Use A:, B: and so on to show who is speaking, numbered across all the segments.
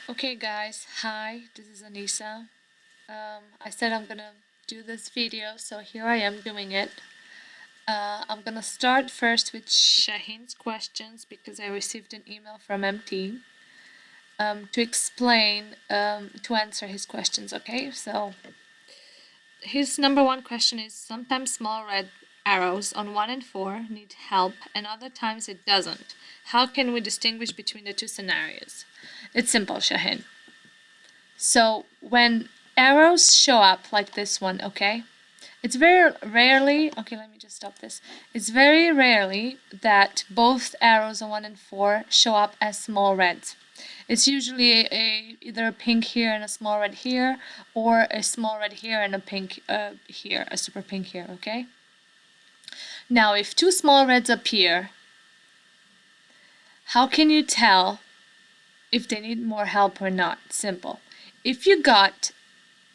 A: Okay guys, hi, this is Anisa. I said I'm gonna do this video, so here I am doing it. I'm gonna start first with Shaheen's questions because I received an email from MT to explain, to answer his questions, okay? So his number one question is, sometimes small red arrows on 1 and 4 need help and other times it doesn't. How can we distinguish between the two scenarios? It's simple, Shaheen. So when arrows show up like this one, okay, it's very rarely, okay, let me just stop this. It's very rarely that both arrows on 1 and 4 show up as small reds. It's usually either a pink here and a small red here, or a small red here and a pink here, a super pink here, okay? Now, if two small reds appear, how can you tell if they need more help or not? Simple. If you got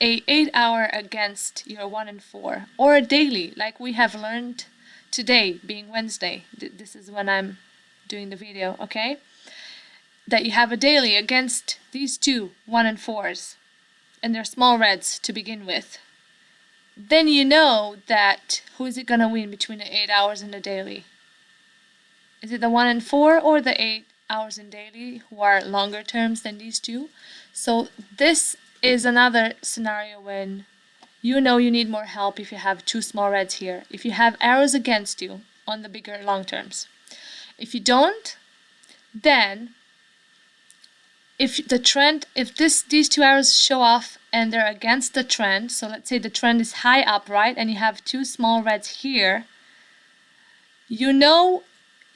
A: a 8-hour against your 1 and 4, or a daily, like we have learned today, being Wednesday, this is when I'm doing the video, okay? That you have a daily against these two 1 and 4s, and they're small reds to begin with, then you know that who is it gonna win between the 8 hours and the daily? Is it the 1 and 4 or the 8 hours in daily, who are longer terms than these two? So this is another scenario when you know you need more help if you have two small reds here, if you have arrows against you on the bigger long terms. If you don't, then if the trend, if these two arrows show off and they're against the trend, so let's say the trend is high up, right, and you have two small reds here, you know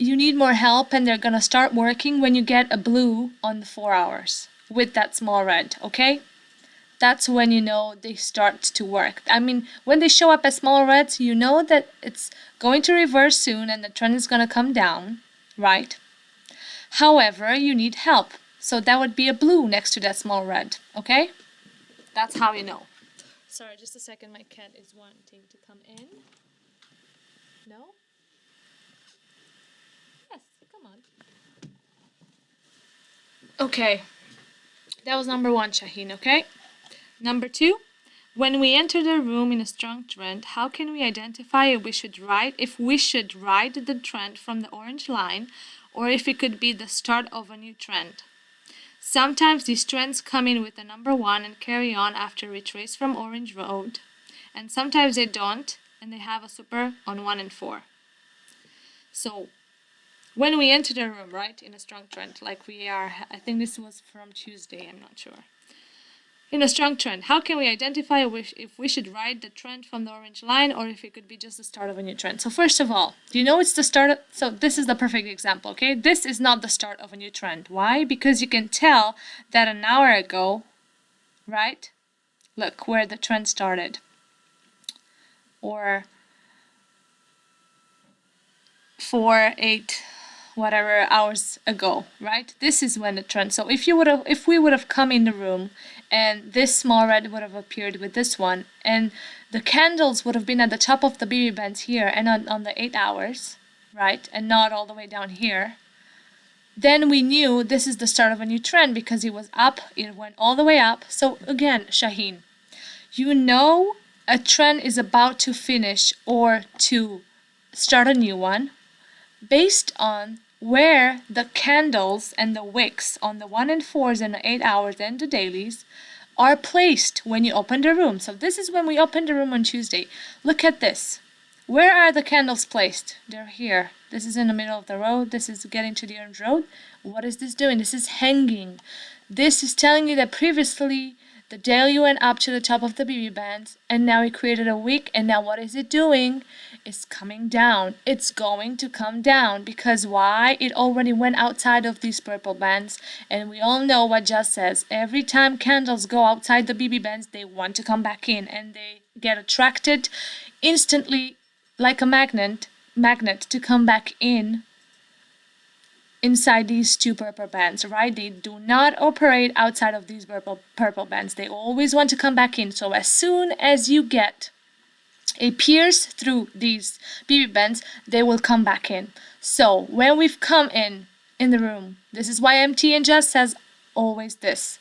A: you need more help and they're gonna start working when you get a blue on the 4 hours with that small red, okay? That's when you know they start to work. I mean, when they show up as small reds, you know that it's going to reverse soon and the trend is gonna come down, right? However, you need help. So that would be a blue next to that small red, okay? That's how you know. Sorry, just a second, my cat is wanting to come in. No? Yes, come on. Okay, that was number one, Shaheen, okay? Number two, when we enter the room in a strong trend, how can we identify if we should ride the trend from the orange line, or if it could be the start of a new trend? Sometimes these trends come in with the number 1 and carry on after retrace from orange road, and sometimes they don't, and they have a super on 1 and 4. So when we enter the room, right, in a strong trend, like we are, I think this was from Tuesday, I'm not sure. In a strong trend, how can we identify if we should ride the trend from the orange line or if it could be just the start of a new trend? So first of all, do you know it's the start of, so this is the perfect example, okay? This is not the start of a new trend. Why? Because you can tell that an hour ago, right? Look where the trend started. Or 4, 8, whatever hours ago, right? This is when the trend. So if we would have come in the room and this small red would have appeared with this one, and the candles would have been at the top of the BB bands here and on the 8 hours, right? And not all the way down here, then we knew this is the start of a new trend because it was up, it went all the way up. So again, Shaheen, you know a trend is about to finish or to start a new one based on where the candles and the wicks on the 1 and 4s and the 8 hours and the dailies are placed when you open the room. So this is when we opened the room on Tuesday. Look at this. Where are the candles placed? They're here. This is in the middle of the road. This is getting to the orange road. What is this doing? This is hanging. This is telling you that previously the daily went up to the top of the BB bands and now it created a wick, and now what is it doing? It's coming down. It's going to come down because why? It already went outside of these purple bands, and we all know what Just says. Every time candles go outside the BB bands, they want to come back in and they get attracted instantly like a magnet to come back in inside these two purple bands, right? They do not operate outside of these purple bands. They always want to come back in. So as soon as you get a pierce through these BB bands, they will come back in. So when we've come in the room, this is why MT and Just says always this.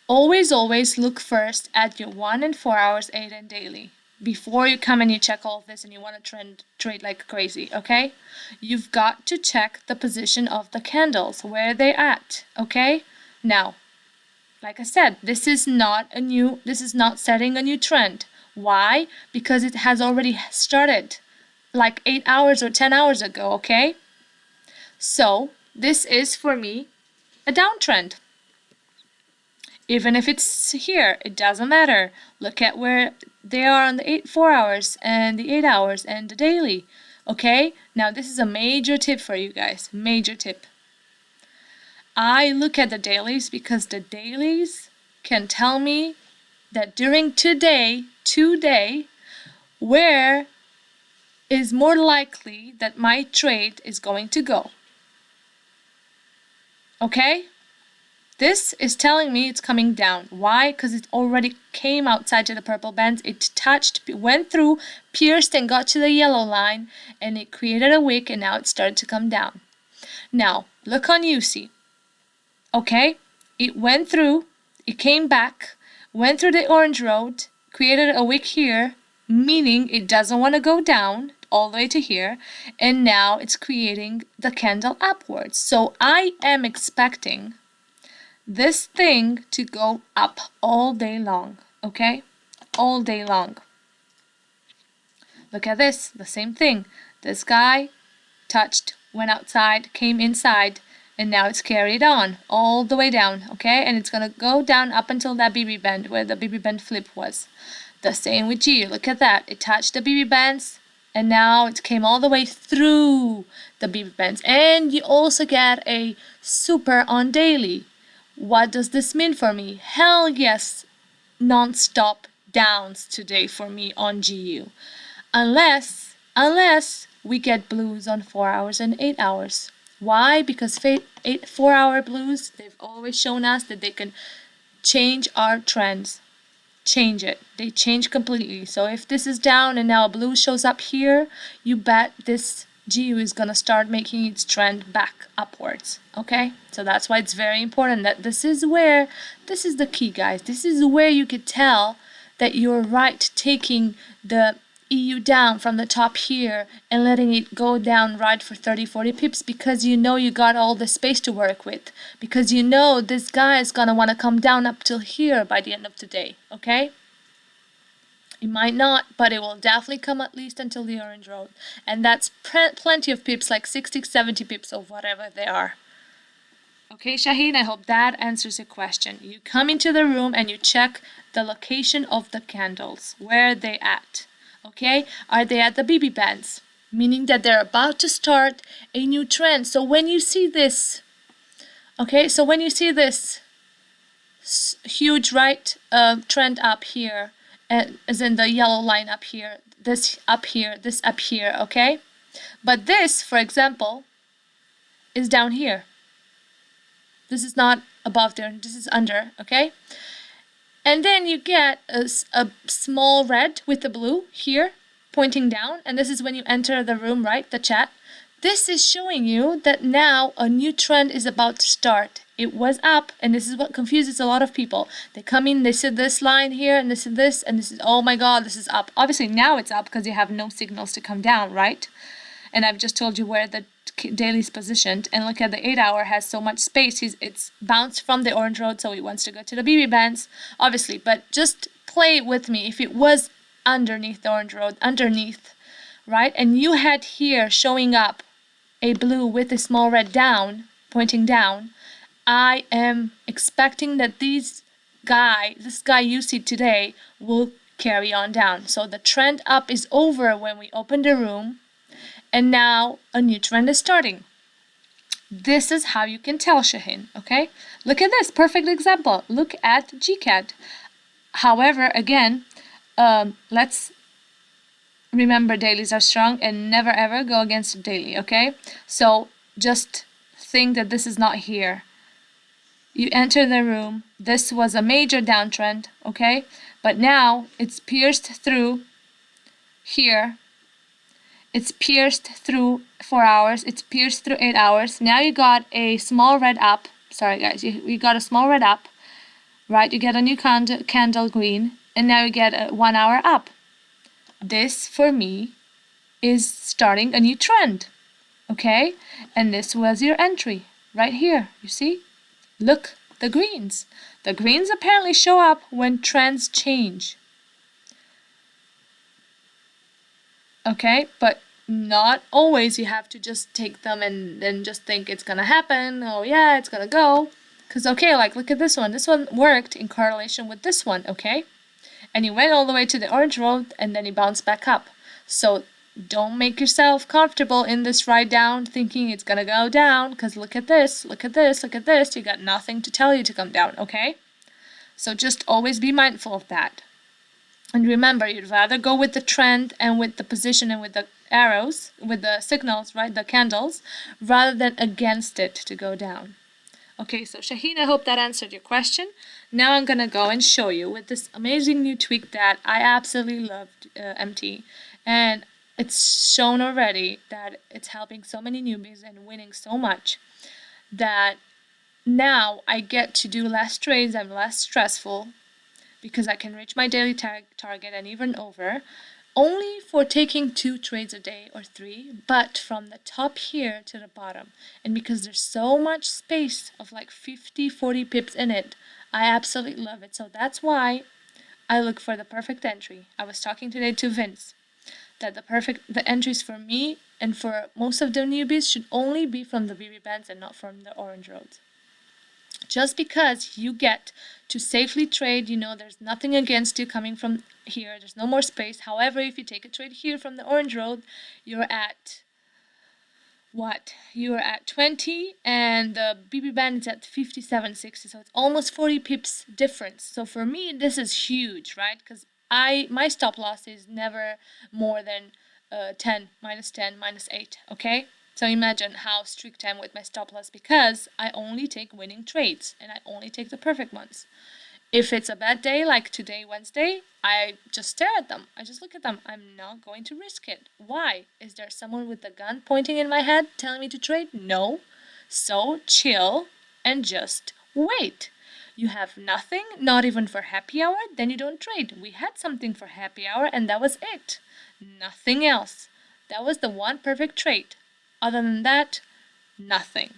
A: Always look first at your 1 and 4 hours, 8 and daily. Before you come and you check all of this and you want to trade like crazy, okay? You've got to check the position of the candles, where they're at, okay? Now, like I said, this is not setting a new trend. Why? Because it has already started like 8 hours or 10 hours ago, okay? So, this is for me a downtrend. Even if it's here, it doesn't matter. Look at where they are on the 4 hours and the 8 hours and the daily. Okay? Now this is a major tip for you guys. Major tip. I look at the dailies because the dailies can tell me that during today, where is more likely that my trade is going to go. Okay? This is telling me it's coming down. Why? Because it already came outside to the purple bands. It touched, went through, pierced, and got to the yellow line, and it created a wick, and now it started to come down. Now, look on UC. Okay? It went through, it came back, went through the orange road, created a wick here, meaning it doesn't want to go down all the way to here, and now it's creating the candle upwards. So I am expecting this thing to go up all day long, okay? All day long. Look at this, the same thing. This guy touched, went outside, came inside, and now it's carried on all the way down, okay? And it's gonna go down up until that BB band, where the BB band flip was. The same with G, look at that. It touched the BB bands, and now it came all the way through the BB bands. And you also get a super on daily. What does this mean for me? Hell yes, non-stop downs today for me on GU. Unless we get blues on 4 hours and 8 hours. Why? Because 4 hour blues, they've always shown us that they can change our trends. Change it. They change completely. So if this is down and now a blue shows up here, you bet this GU is gonna start making its trend back upwards, okay? So that's why it's very important that this is the key, guys. This is where you could tell that you're right taking the EU down from the top here and letting it go down right for 30-40 pips, because you know you got all the space to work with, because you know this guy is gonna want to come down up till here by the end of the day, okay? It might not, but it will definitely come at least until the orange road. And that's plenty of pips, like 60, 70 pips or whatever they are. Okay, Shaheen, I hope that answers your question. You come into the room and you check the location of the candles. Where are they at? Okay, are they at the BB bands? Meaning that they're about to start a new trend. So when you see this, okay, so when you see this huge right trend up here, as in the yellow line up here, this up here, this up here, okay? But this, for example, is down here. This is not above there, this is under, okay? And then you get a small red with the blue here, pointing down, and this is when you enter the room, right, the chat. This is showing you that now a new trend is about to start. It was up, and this is what confuses a lot of people. They come in, they see this line here, and they see this, and this is, oh my god, this is up. Obviously now it's up because you have no signals to come down, right? And I've just told you where the daily is positioned, and look at the 8 hour has so much space. It's bounced from the orange road, so he wants to go to the BB bands, obviously. But just play with me. If it was underneath the orange road, underneath, right, and you had here showing up a blue with a small red down, pointing down, I am expecting that this guy you see today will carry on down. So the trend up is over when we open the room, and now a new trend is starting. This is how you can tell, Shaheen, okay? Look at this, perfect example. Look at GCAD. However, again, let's remember dailies are strong and never ever go against a daily, okay? So just think that this is not here. You enter the room, this was a major downtrend, okay? But now it's pierced through here. It's pierced through 4 hours, it's pierced through 8 hours. Now you got a small red up, sorry guys, you got a small red up, right? You get a new candle green, and now you get a 1 hour up. This for me is starting a new trend, okay? And this was your entry right here, you see? Look, the greens. The greens apparently show up when trends change. Okay, but not always you have to just take them and then just think it's gonna happen. Oh yeah, it's gonna go. Because, okay, like look at this one. This one worked in correlation with this one, okay? And you went all the way to the orange road and then you bounced back up. So don't make yourself comfortable in this ride down thinking it's gonna go down, because look at this, look at this, look at this. You got nothing to tell you to come down, okay? So just always be mindful of that. And remember, you'd rather go with the trend and with the position and with the arrows, with the signals, right, the candles, rather than against it to go down. Okay, so Shaheen, I hope that answered your question. Now I'm gonna go and show you with this amazing new tweak that I absolutely loved, MT. And it's shown already that it's helping so many newbies and winning so much that now I get to do less trades, I'm less stressful, because I can reach my daily target and even over, only for taking 2 trades a day or 3, but from the top here to the bottom. And because there's so much space of like 50-40 pips in it, I absolutely love it. So that's why I look for the perfect entry. I was talking today to Vince that the entries for me and for most of the newbies should only be from the BB bands and not from the orange roads. Just because you get to safely trade, you know, there's nothing against you coming from here, there's no more space. However, if you take a trade here from the orange road, you're at what? You're at 20 and the BB band is at 57.60, so it's almost 40 pips difference. So for me, this is huge, right? Because my stop loss is never more than 10, -8, okay? So imagine how strict I am with my stop loss, because I only take winning trades and I only take the perfect ones. If it's a bad day like today, Wednesday, I just stare at them. I just look at them. I'm not going to risk it. Why? Is there someone with a gun pointing in my head telling me to trade? No. So chill and just wait. You have nothing, not even for happy hour, then you don't trade. We had something for happy hour and that was it. Nothing else. That was the one perfect trade. Other than that, nothing.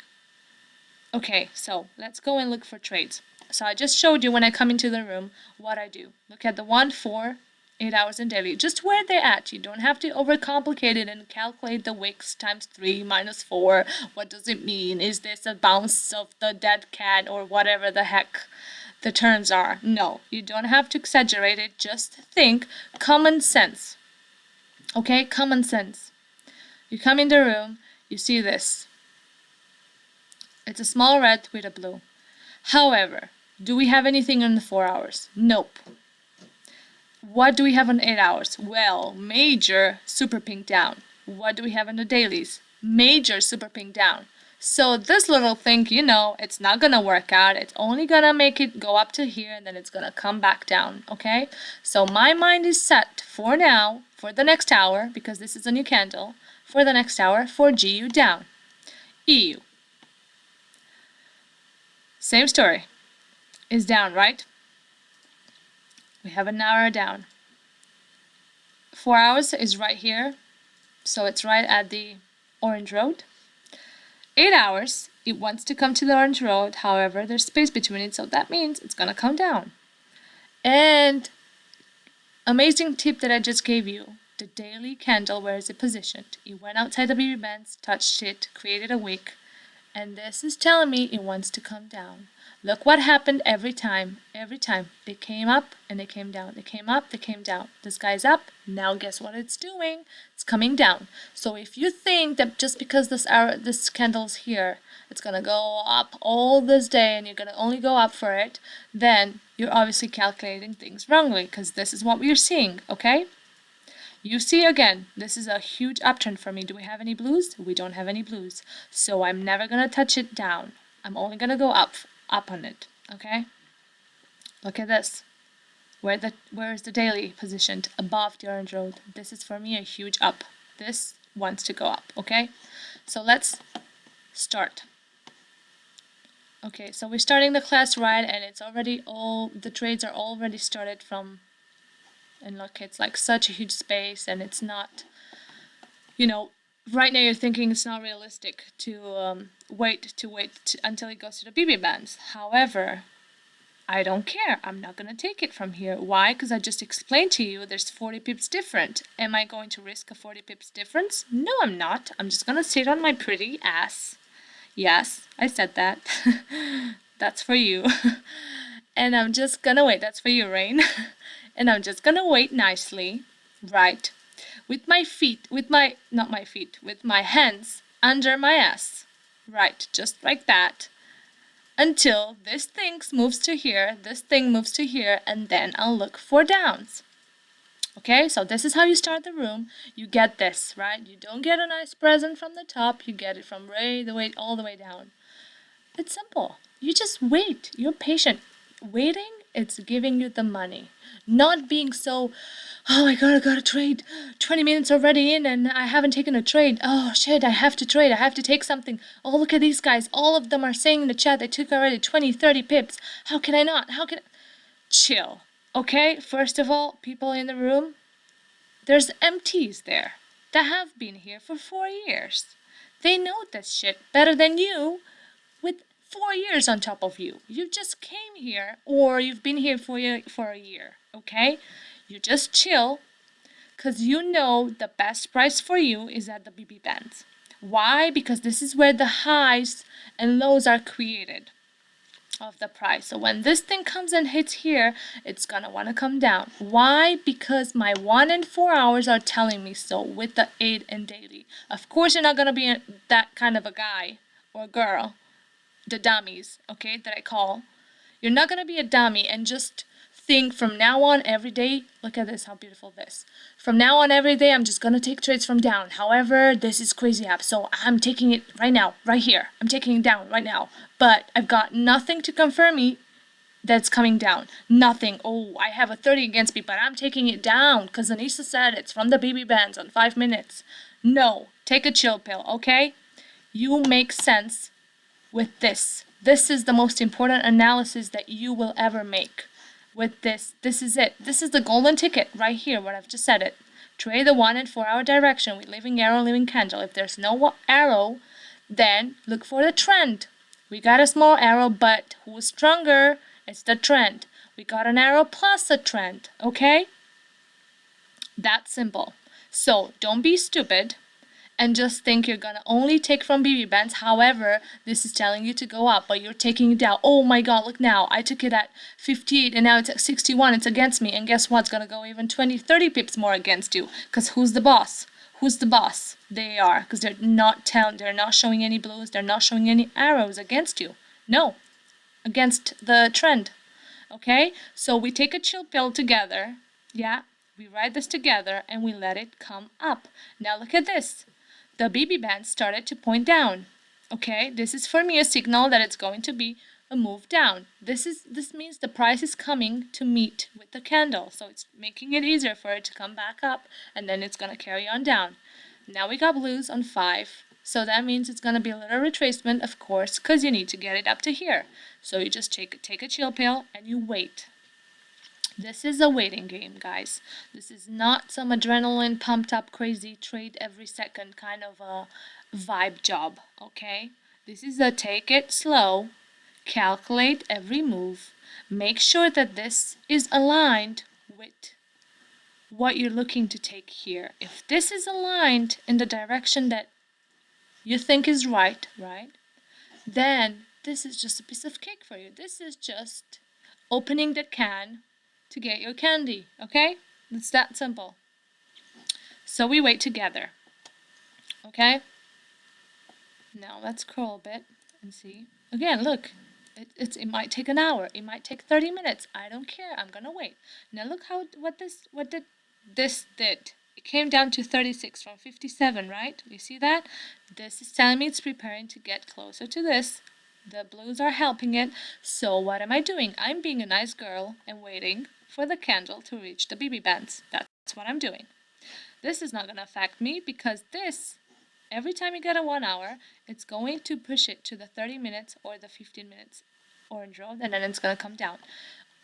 A: Okay, so let's go and look for trades. So I just showed you when I come into the room what I do. Look at the 1, 4, 8 hours in daily. Just where they're at. You don't have to overcomplicate it and calculate the wicks times 3 minus 4. What does it mean? Is this a bounce of the dead cat or whatever the heck the terms are? No, you don't have to exaggerate it. Just think common sense. Okay, common sense. You come in the room, you see this. It's a small red with a blue. However, do we have anything in the 4 hours? Nope. What do we have on 8 hours? Well, major super pink down. What do we have in the dailies? Major super pink down. So this little thing, you know, it's not gonna work out. It's only gonna make it go up to here and then it's gonna come back down, okay? So my mind is set for now, for the next hour, because this is a new candle, for the next hour, for GU down. EU. Same story. Is down, right? We have an hour down. 4 hours is right here, so it's right at the orange road. 8 hours, it wants to come to the orange road, however, there's space between it, so that means it's gonna come down. And amazing tip that I just gave you, the daily candle, where is it positioned? It went outside the BB bands, touched it, created a wick, and this is telling me it wants to come down. Look what happened every time. Every time. They came up and they came down. They came up, they came down. This guy's up. Now guess what it's doing? It's coming down. So if you think that just because this candle's here, it's gonna go up all this day and you're gonna only go up for it, then you're obviously calculating things wrongly, because this is what we're seeing, okay? You see again, this is a huge uptrend for me. Do we have any blues? We don't have any blues. So I'm never gonna touch it down. I'm only gonna go up on it, okay? Look at this. Where is the daily positioned? Above the orange road. This is for me a huge up. This wants to go up, okay? So let's start. Okay, so we're starting the class right, and it's already all, the trades are already started from, and look, it's like such a huge space, and it's not, you know, right now you're thinking it's not realistic to wait until it goes to the BB bands. However, I don't care. I'm not going to take it from here. Why? Because I just explained to you there's 40 pips different. Am I going to risk a 40 pips difference? No, I'm not. I'm just going to sit on my pretty ass. Yes, I said that. That's for you. And I'm just going to wait. That's for you, Rain. And I'm just going to wait nicely, right, with my feet, not my feet, with my hands under my ass. Right, just like that. Until this thing moves to here, this thing moves to here, and then I'll look for downs. Okay, so this is how you start the room. You get this, right? You don't get a nice present from the top, you get it from all the way down. It's simple. You just wait. You're patient. Waiting, it's giving you the money. Not being so, oh my god, I gotta trade. 20 minutes already in and I haven't taken a trade. Oh shit, I have to trade. I have to take something. Oh, look at these guys. All of them are saying in the chat they took already 20, 30 pips. How can I not? How can I? Chill. Okay, first of all, people in the room, there's MTs there that have been here for 4 years. They know this shit better than you with 4 years on top of you. You just came here or you've been here for a year, okay? You just chill because you know the best price for you is at the BB bands. Why? Because this is where the highs and lows are created of the price. So when this thing comes and hits here, it's gonna want to come down. Why? Because my 1 and 4 hours are telling me so with the 8 and daily. Of course, you're not gonna be that kind of a guy or girl, the dummies, okay, that I call. You're not gonna be a dummy and just think from now on every day, look at this, how beautiful this. From now on every day, I'm just gonna take trades from down. However, this is crazy app, so I'm taking it right now, right here. I'm taking it down right now. But I've got nothing to confirm me that's coming down. Nothing. Oh, I have a 30 against me, but I'm taking it down because Anisa said it's from the BB bands on 5 minutes. No, take a chill pill, okay? You make sense with this. This is the most important analysis that you will ever make. With this is it. This is the golden ticket right here, what I've just said it. Trade the 1 and 4 hour direction with leaving arrow, leaving candle. If there's no arrow, then look for the trend. We got a small arrow, but who's stronger? It's the trend. We got an arrow plus a trend, okay? That's simple. So don't be stupid and just think you're gonna only take from BB bands. However, this is telling you to go up, but you're taking it down. Oh my god, look now. I took it at 58 and now it's at 61. It's against me. And guess what? It's gonna go even 20, 30 pips more against you. Because who's the boss? Who's the boss? They are. Because they're not showing any blues. They're not showing any arrows against you. No. Against the trend. Okay? So we take a chill pill together. Yeah? We ride this together and we let it come up. Now look at this. The BB band started to point down. Okay, this is for me a signal that it's going to be a move down. This means the price is coming to meet with the candle, so it's making it easier for it to come back up, and then it's gonna carry on down. Now we got blues on 5, so that means it's gonna be a little retracement, of course, because you need to get it up to here. So you just take a chill pill and you wait. This is a waiting game, guys. This is not some adrenaline pumped up crazy trade every second kind of a vibe job, okay? This is a take it slow, calculate every move, make sure that this is aligned with what you're looking to take here. If this is aligned in the direction that you think is right, then this is just a piece of cake for you. This is just opening the can to get your candy, okay? It's that simple. So we wait together, okay? Now let's scroll a bit and see. Again, look, it might take an hour, it might take 30 minutes. I don't care. I'm gonna wait. Now look what this did. It came down to 36 from 57, right? You see that? This is telling me it's preparing to get closer to this. The blues are helping it. So what am I doing? I'm being a nice girl and waiting for the candle to reach the BB bands. That's what I'm doing. This is not going to affect me because this Every time you get a 1 hour, it's going to push it to the 30 minutes or the 15 minutes orange road, and then it's going to come down.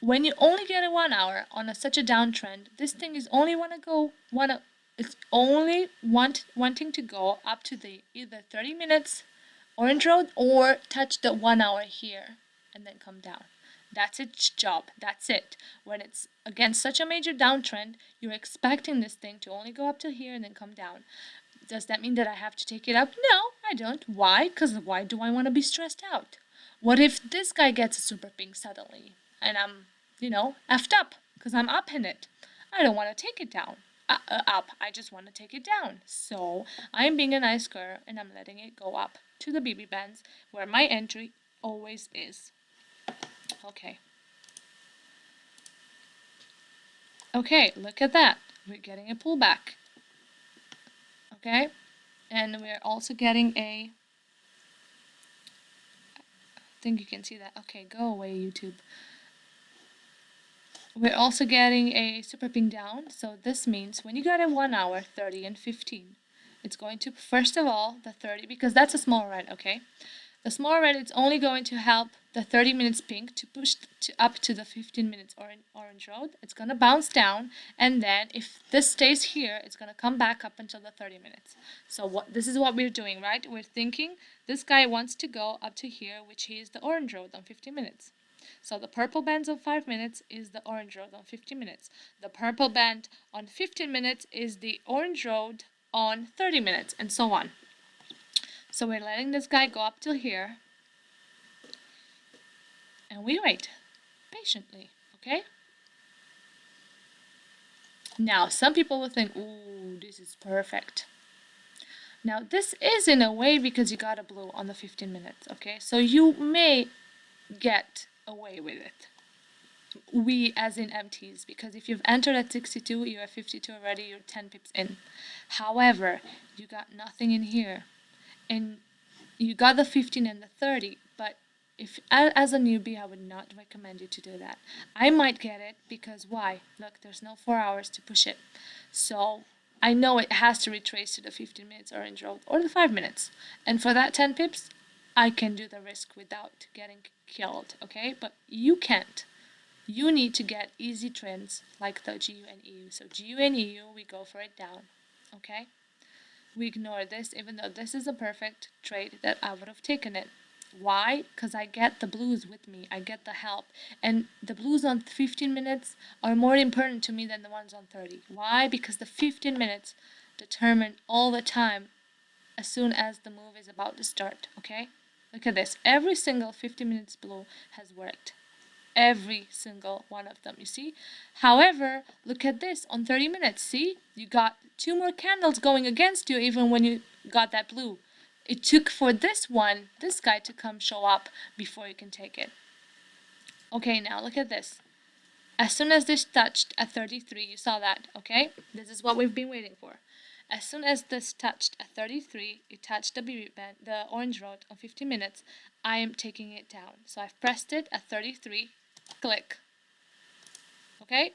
A: When you only get a 1 hour on such a downtrend, this thing is only it's only wanting to go up to the either 30 minutes orange road or touch the 1 hour here and then come down. That's its job. That's it. When it's against such a major downtrend, you're expecting this thing to only go up to here and then come down. Does that mean that I have to take it up? No, I don't. Why? Because why do I want to be stressed out? What if this guy gets a super ping suddenly and I'm, effed up because I'm up in it? I don't want to take it down. Up. I just want to take it down. So I'm being a nice girl and I'm letting it go up to the BB bands where my entry always is. Okay. Okay, look at that. We're getting a pullback. Okay, and we're also getting I think you can see that. Okay, go away, YouTube. We're also getting a super ping down, so this means when you got a 1 hour, 30 and 15, it's going to, first of all, the 30, because that's a small red, okay? The small red is only going to help the 30 minutes pink to push up to the 15 minutes orange road. It's going to bounce down, and then if this stays here, it's going to come back up until the 30 minutes. So this is what we're doing, right? We're thinking this guy wants to go up to here, which is the orange road on 15 minutes. So the purple bands on 5 minutes is the orange road on 15 minutes. The purple band on 15 minutes is the orange road on 30 minutes, and so on. So we're letting this guy go up till here, and we wait patiently, okay? Now, some people will think, ooh, this is perfect. Now, this is in a way because you got a blue on the 15 minutes, okay? So you may get away with it. We as in MTs, because if you've entered at 62, you're at 52 already, you're 10 pips in. However, you got nothing in here. And you got the 15 and the 30, but if as a newbie, I would not recommend you to do that. I might get it because why? Look, there's no 4 hours to push it. So I know it has to retrace to the 15 minutes orange road or the 5 minutes. And for that 10 pips, I can do the risk without getting killed, okay? But you can't. You need to get easy trends like the GU and EU. So GU and EU, we go for it down, okay? We ignore this, even though this is a perfect trade that I would have taken it. Why? Because I get the blues with me. I get the help. And the blues on 15 minutes are more important to me than the ones on 30. Why? Because the 15 minutes determine all the time as soon as the move is about to start, okay? Look at this. Every single 15 minutes blue has worked. Every single one of them, you see? However, look at this on 30 minutes, see? You got 2 more candles going against you even when you got that blue. It took for this guy to come show up before you can take it. Okay, now look at this. As soon as this touched at 33, you saw that, okay? This is what we've been waiting for. As soon as this touched at 33, it touched the BB band, the orange road on 50 minutes, I am taking it down. So I've pressed it at 33, click, okay?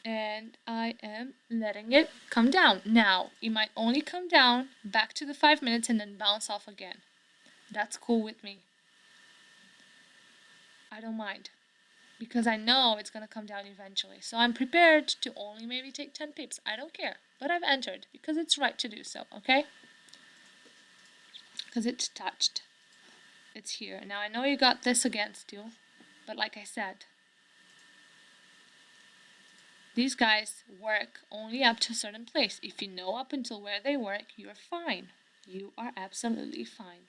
A: And I am letting it come down. Now, it might only come down back to the 5 minutes and then bounce off again. That's cool with me. I don't mind. Because I know it's going to come down eventually. So I'm prepared to only maybe take 10 pips. I don't care. But I've entered because it's right to do so, okay? Because it's touched. It's here. Now I know you got this against you. But like I said, these guys work only up to a certain place. If you know up until where they work, you're fine. You are absolutely fine.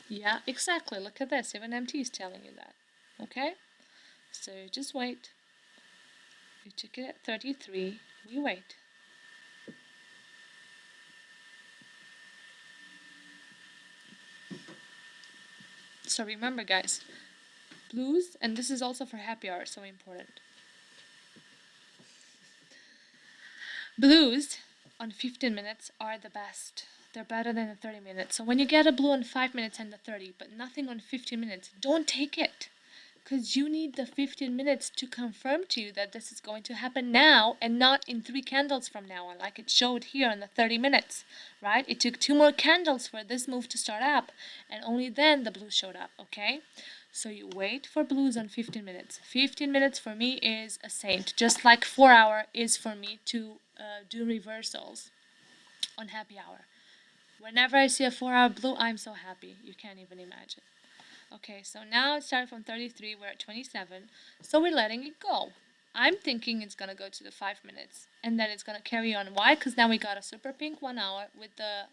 A: Yeah, exactly. Look at this. Even MT is telling you that. Okay? So just wait. You took it at 33. We wait. So remember, guys, blues, and this is also for happy hour, so important. Blues on 15 minutes are the best. They're better than the 30 minutes. So when you get a blue on 5 minutes and the 30, but nothing on 15 minutes, don't take it. Because you need the 15 minutes to confirm to you that this is going to happen now and not in 3 candles from now on, like it showed here in the 30 minutes, right? It took 2 more candles for this move to start up, and only then the blue showed up, okay? So you wait for blues on 15 minutes. 15 minutes for me is a saint, just like 4 hour is for me to do reversals on happy hour. Whenever I see a 4 hour blue, I'm so happy. You can't even imagine. Okay, so now it started from 33, we're at 27, so we're letting it go. I'm thinking it's gonna go to the 5 minutes, and then it's gonna carry on. Why? Because now we got a super pink 1 hour with the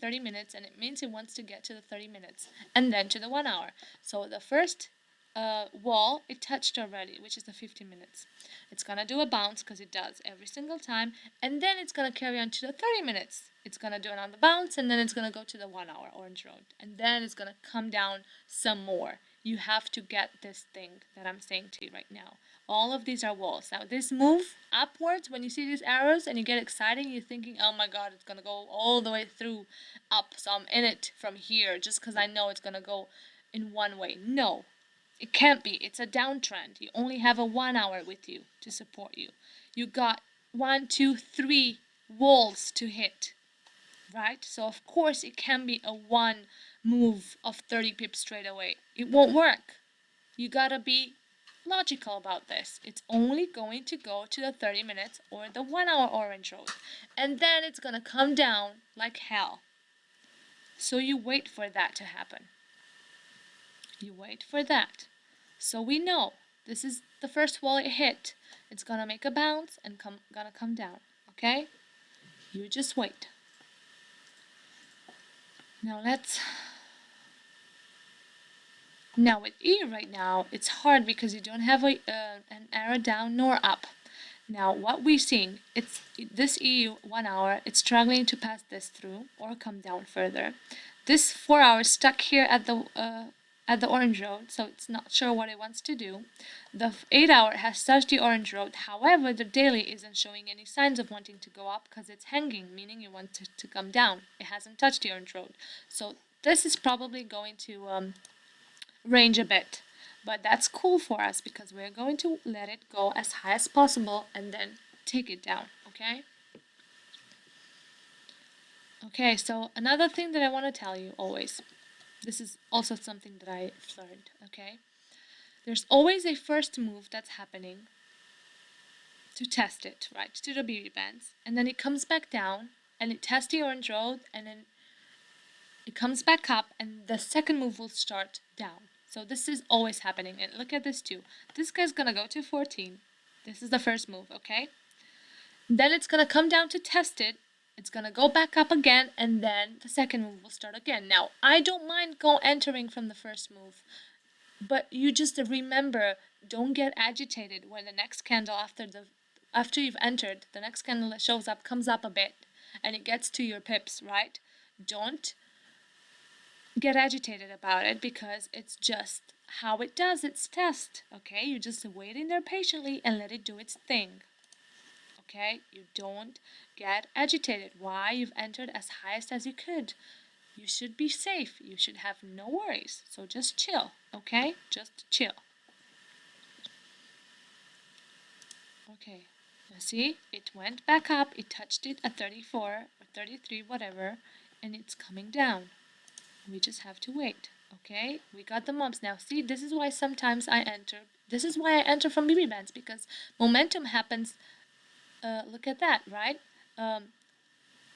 A: 30 minutes, and it means it wants to get to the 30 minutes, and then to the 1 hour. So the first wall, it touched already, which is the 15 minutes. It's gonna do a bounce, because it does every single time, and then it's gonna carry on to the 30 minutes. It's gonna do another bounce, and then it's gonna go to the 1 hour orange road, and then it's gonna come down some more. You have to get this thing that I'm saying to you right now. All of these are walls. Now this move upwards, when you see these arrows and you get excited, you're thinking, oh my god, it's gonna go all the way through up, so I'm in it from here just because I know it's gonna go in one way. No, it can't be. It's a downtrend. You only have a 1 hour with you to support you. You got 1, 2, 3 walls to hit, right? So of course it can be a one move of 30 pips straight away. It won't work. You gotta be logical about this. It's only going to go to the 30 minutes or the 1 hour orange road, and then it's gonna come down like hell. So you wait for that to happen. You wait for that. So we know this is the first wall it hit. It's gonna make a bounce and gonna come down, okay? You just wait. Now with E right now, it's hard because you don't have an arrow down nor up. Now what we're seeing, it's this E 1 hour, it's struggling to pass this through or come down further. This 4 hours stuck here at the orange road, so it's not sure what it wants to do. The 8 hour has touched the orange road, however the daily isn't showing any signs of wanting to go up because it's hanging, meaning it wants to come down. It hasn't touched the orange road. So this is probably going to range a bit, but that's cool for us because we're going to let it go as high as possible and then take it down, okay? Okay, so another thing that I want to tell you always, this is also something that I've learned, okay? There's always a first move that's happening to test it, right, to the BB bands, and then it comes back down and it tests the orange road, and then it comes back up and the second move will start down. So this is always happening, and look at this too. This guy's gonna go to 14. This is the first move, okay? Then it's gonna come down to test it. It's gonna go back up again, and then the second move will start again. Now, I don't mind entering from the first move, but you just remember, don't get agitated when the next candle after you've entered, the next candle that shows up comes up a bit, and it gets to your pips, right? Don't get agitated about it because it's just how it does its test, okay? You just wait in there patiently and let it do its thing, okay? You don't get agitated. Why? You've entered as highest as you could. You should be safe. You should have no worries. So just chill, okay? Just chill. Okay, now see, it went back up. It touched it at 34 or 33, whatever, and it's coming down. We just have to wait, okay? We got the mobs. Now see, this is why sometimes I enter. This is why I enter from BB bands, because momentum happens, look at that, right?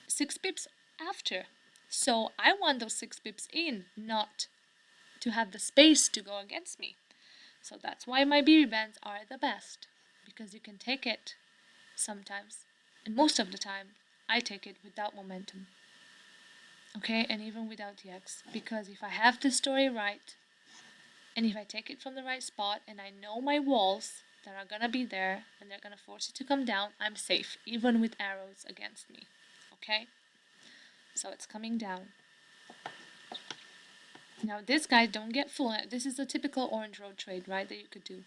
A: 6 pips after. So I want those 6 pips in, not to have the space to go against me. So that's why my BB bands are the best, because you can take it sometimes, and most of the time, I take it without momentum. Okay, and even without the X, because if I have the story right, and if I take it from the right spot, and I know my walls that are gonna be there, and they're gonna force it to come down, I'm safe, even with arrows against me, okay? So it's coming down. Now this guy, don't get fooled. This is a typical orange road trade, right, that you could do.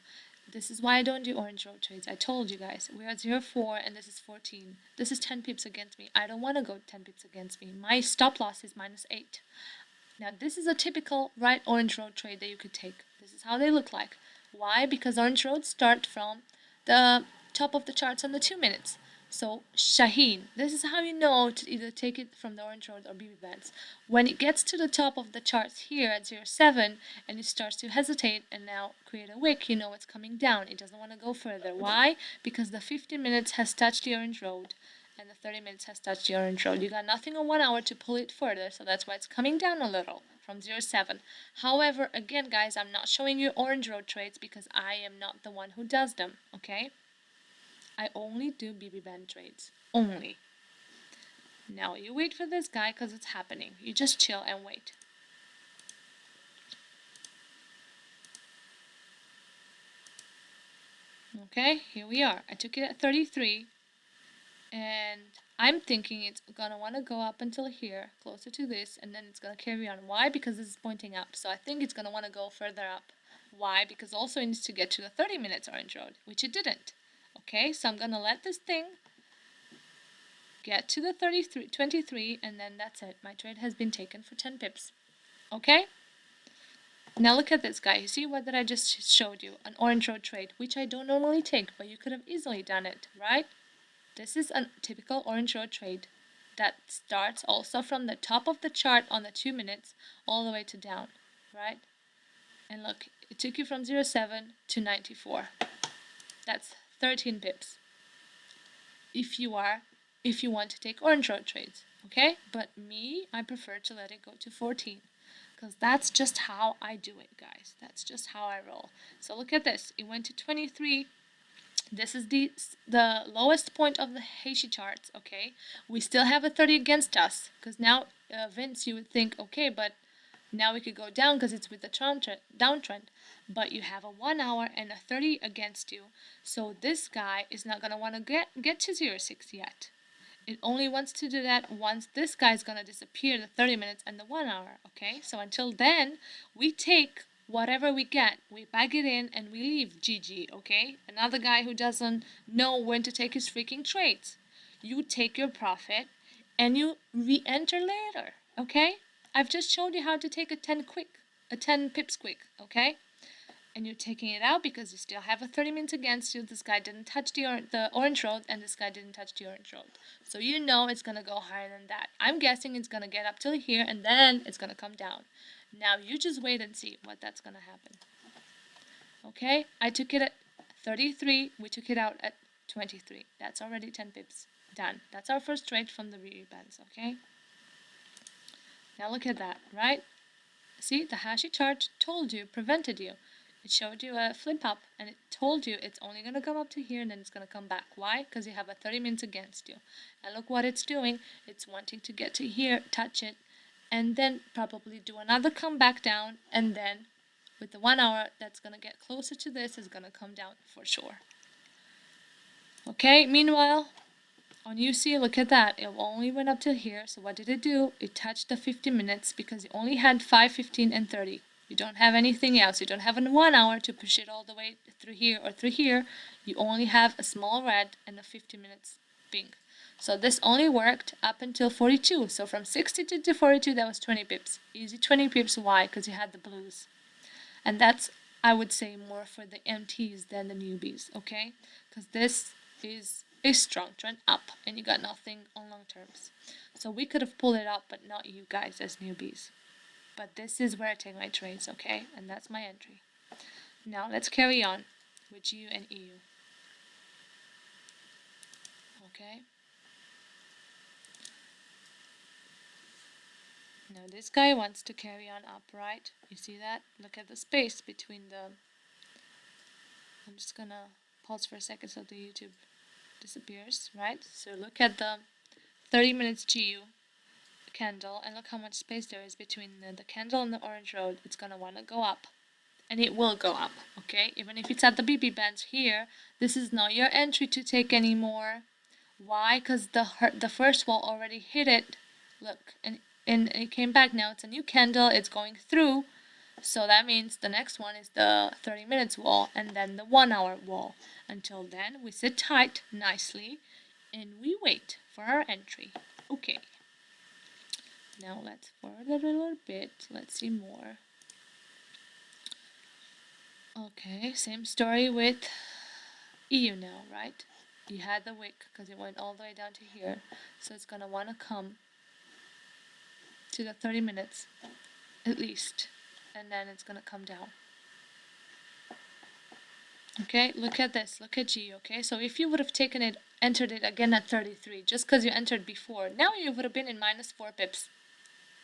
A: This is why I don't do orange road trades. I told you guys, we're at 0.4 and this is 14. This is 10 pips against me. I don't want to go 10 pips against me. My stop loss is -8. Now this is a typical right orange road trade that you could take. This is how they look like. Why? Because orange roads start from the top of the charts on the 2 minutes. So Shaheen, this is how you know to either take it from the orange road or BB bands. When it gets to the top of the charts here at 07 and it starts to hesitate and now create a wick, you know it's coming down. It doesn't want to go further. Why? Because the 15 minutes has touched the orange road and the 30 minutes has touched the orange road. You got nothing on 1 hour to pull it further, so that's why it's coming down a little from 07. However, again guys, I'm not showing you orange road trades because I am not the one who does them, okay? I only do BB band trades. Only. Now you wait for this guy because it's happening. You just chill and wait. Okay, here we are. I took it at 33 and I'm thinking it's gonna want to go up until here, closer to this, and then it's gonna carry on. Why? Because this is pointing up. So I think it's gonna want to go further up. Why? Because also it needs to get to the 30 minutes orange road, which it didn't. Okay, so I'm gonna let this thing get to the 23, and then that's it. My trade has been taken for 10 pips. Okay? Now look at this guy. You see what that I just showed you? An orange road trade, which I don't normally take, but you could have easily done it, right? This is a typical orange road trade that starts also from the top of the chart on the 2 minutes all the way to down, right? And look, it took you from 07 to 94. That's 13 pips. If you want to take orange road trades, okay? But me, I prefer to let it go to 14 because that's just how I do it, guys. That's just how I roll. So look at this. It went to 23. This is the lowest point of the Heishi charts, okay? We still have a 30 against us because now, Vince, you would think, okay, but now we could go down because it's with the downtrend. But you have a 1 hour and a 30 against you. So this guy is not going to want to get to 06 yet. It only wants to do that once this guy's going to disappear, the 30 minutes and the 1 hour, okay? So until then, we take whatever we get, we bag it in and we leave. GG, okay? Another guy who doesn't know when to take his freaking trades. You take your profit and you re-enter later, okay? I've just showed you how to take a 10 pips quick, okay? And you're taking it out because you still have a 30 minutes against you. This guy didn't touch the orange road and this guy didn't touch the orange road. So you know it's going to go higher than that. I'm guessing it's going to get up till here and then it's going to come down. Now you just wait and see what that's going to happen. Okay, I took it at 33. We took it out at 23. That's already 10 pips. Done. That's our first trade from the rebands, okay? Now look at that, right? See, the Hashi chart told you, prevented you. It showed you a flip up and it told you it's only going to come up to here and then it's going to come back. Why? Because you have a 30 minutes against you. And look what it's doing. It's wanting to get to here, touch it, and then probably do another come back down, and then with the 1 hour that's going to get closer to this is going to come down for sure. Okay, meanwhile, on UC, look at that. It only went up to here. So what did it do? It touched the 50 minutes because it only had 5, 15, and 30. You don't have anything else. You don't have a 1 hour to push it all the way through here or through here. You only have a small red and a 50 minutes pink. So this only worked up until 42. So from 62 to 42, that was 20 pips. Easy 20 pips. Why? Because you had the blues. And that's, I would say, more for the MTs than the newbies, okay? Because this is a strong trend up and you got nothing on long terms. So we could have pulled it up, but not you guys as newbies. But this is where I take my trades, okay? And that's my entry. Now let's carry on with GU and EU. Okay? Now this guy wants to carry on up, right? You see that? Look at the space between the... I'm just gonna pause for a second so the YouTube disappears, right? So look at the 30 minutes GU candle and look how much space there is between the candle and the orange road. It's gonna want to go up, and it will go up, okay? Even if it's at the BB bands here, this is not your entry to take anymore. Why? Because the first wall already hit it. Look, and it came back. Now it's a new candle, it's going through, so that means the next one is the 30 minutes wall and then the 1 hour wall. Until then, we sit tight nicely and we wait for our entry. Okay. Now let's forward it a little bit. Let's see more. Okay, same story with EU now, right? You had the wick because it went all the way down to here. So it's gonna wanna come to the 30 minutes at least. And then it's gonna come down. Okay, look at this, look at G, okay? So if you would have taken it, entered it again at 33, just because you entered before, now you would have been in -4 pips.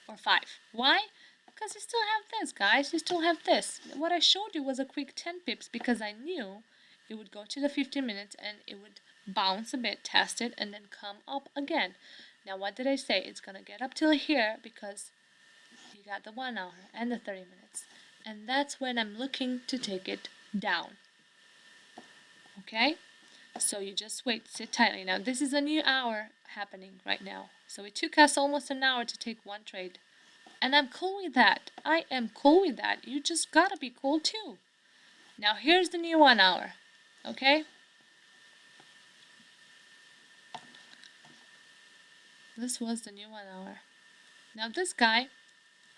A: Or 5. Why? Because you still have this, guys. You still have this. What I showed you was a quick 10 pips because I knew it would go to the 15 minutes and it would bounce a bit, test it, and then come up again. Now, what did I say? It's going to get up till here because you got the 1 hour and the 30 minutes. And that's when I'm looking to take it down. Okay? So you just wait, sit tightly. Now, this is a new hour happening right now. So it took us almost an hour to take one trade. And I'm cool with that. I am cool with that. You just gotta be cool too. Now here's the new 1 hour. Okay? This was the new 1 hour. Now this guy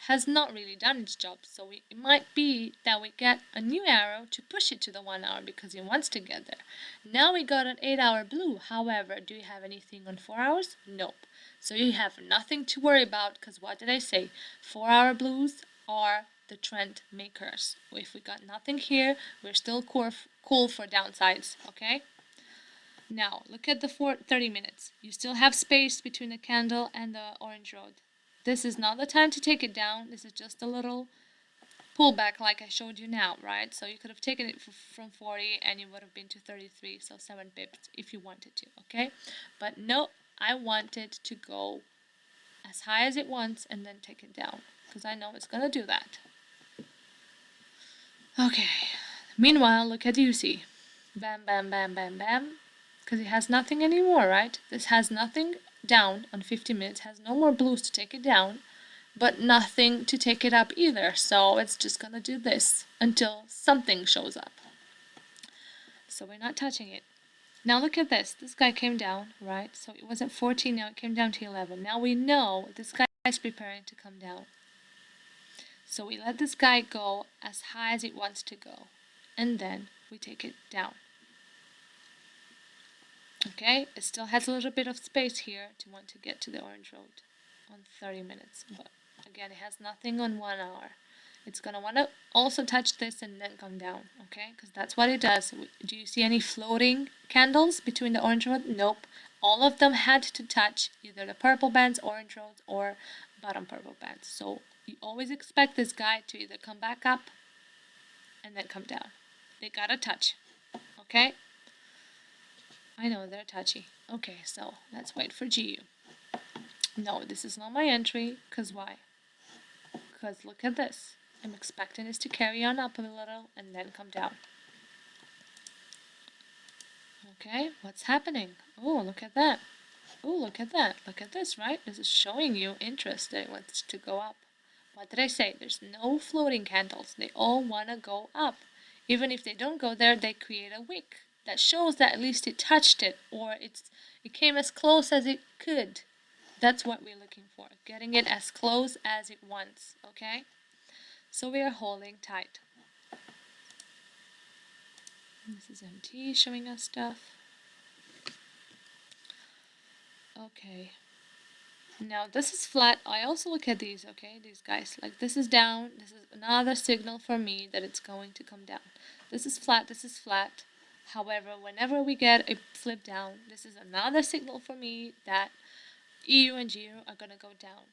A: has not really done its job. So it might be that we get a new arrow to push it to the 1 hour because he wants to get there. Now we got an 8-hour blue. However, do you have anything on 4 hours? Nope. So you have nothing to worry about because what did I say? 4-hour blues are the trend makers. If we got nothing here, we're still cool for downsides, okay? Now, look at the 30 minutes. You still have space between the candle and the orange road. This is not the time to take it down. This is just a little pullback like I showed you now, right? So you could have taken it from 40 and you would have been to 33, so 7 pips if you wanted to, okay? But no, I wanted to go as high as it wants and then take it down because I know it's gonna do that. Okay, meanwhile, look at UC. Bam, bam, bam, bam, bam. Because it has nothing anymore, right? This has nothing down on 50 minutes, has no more blues to take it down, but nothing to take it up either. So it's just gonna do this until something shows up. So we're not touching it. Now look at this. This guy came down, right? So it was at 14, now it came down to 11. Now we know this guy is preparing to come down. So we let this guy go as high as it wants to go. And then we take it down. Okay, it still has a little bit of space here to want to get to the orange road on 30 minutes. But again, it has nothing on 1 hour. It's going to want to also touch this and then come down, okay? Because that's what it does. Do you see any floating candles between the orange road? Nope. All of them had to touch either the purple bands, orange roads, or bottom purple bands. So you always expect this guy to either come back up and then come down. They gotta touch, okay? I know, they're touchy. Okay, so let's wait for GU. No, this is not my entry, because why? Because look at this. I'm expecting this to carry on up a little and then come down. Okay, what's happening? Oh, look at that. Oh, look at that. Look at this, right? This is showing you interest that it wants to go up. What did I say? There's no floating candles. They all want to go up. Even if they don't go there, they create a wick. That shows that at least it touched it, or it came as close as it could. That's what we're looking for. Getting it as close as it wants, okay? So we are holding tight. This is MT showing us stuff. Okay. Now this is flat. I also look at these, okay? These guys. Like this is down. This is another signal for me that it's going to come down. This is flat. This is flat. However, whenever we get a flip down, this is another signal for me that EU and GU are going to go down.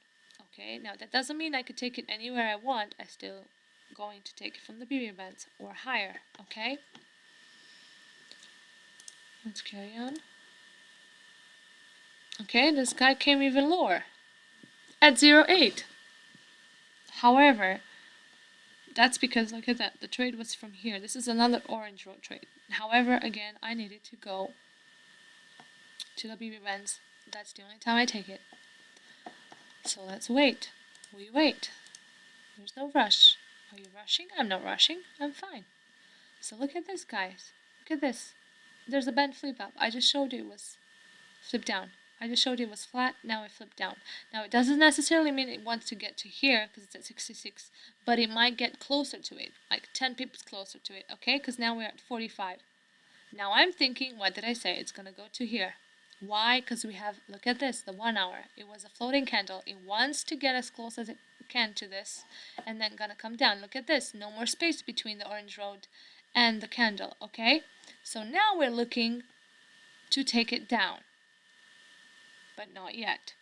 A: Okay, now that doesn't mean I could take it anywhere I want. I'm still going to take it from the BB bands or higher. Okay, let's carry on. Okay, this guy came even lower at 0.8. However, that's because look at that, the trade was from here. This is another orange road trade. However, again, I needed to go to the BB bands. That's the only time I take it. So let's wait. We wait. There's no rush. Are you rushing? I'm not rushing. I'm fine. So look at this, guys. Look at this. There's a band flip up. I just showed you it was flip down. I just showed you it was flat, now it flipped down. Now it doesn't necessarily mean it wants to get to here because it's at 66, but it might get closer to it, like 10 pips closer to it, okay? Because now we're at 45. Now I'm thinking, what did I say? It's gonna go to here. Why? Because we have, look at this, the 1 hour. It was a floating candle. It wants to get as close as it can to this and then gonna come down. Look at this, no more space between the orange road and the candle, okay? So now we're looking to take it down, but not yet,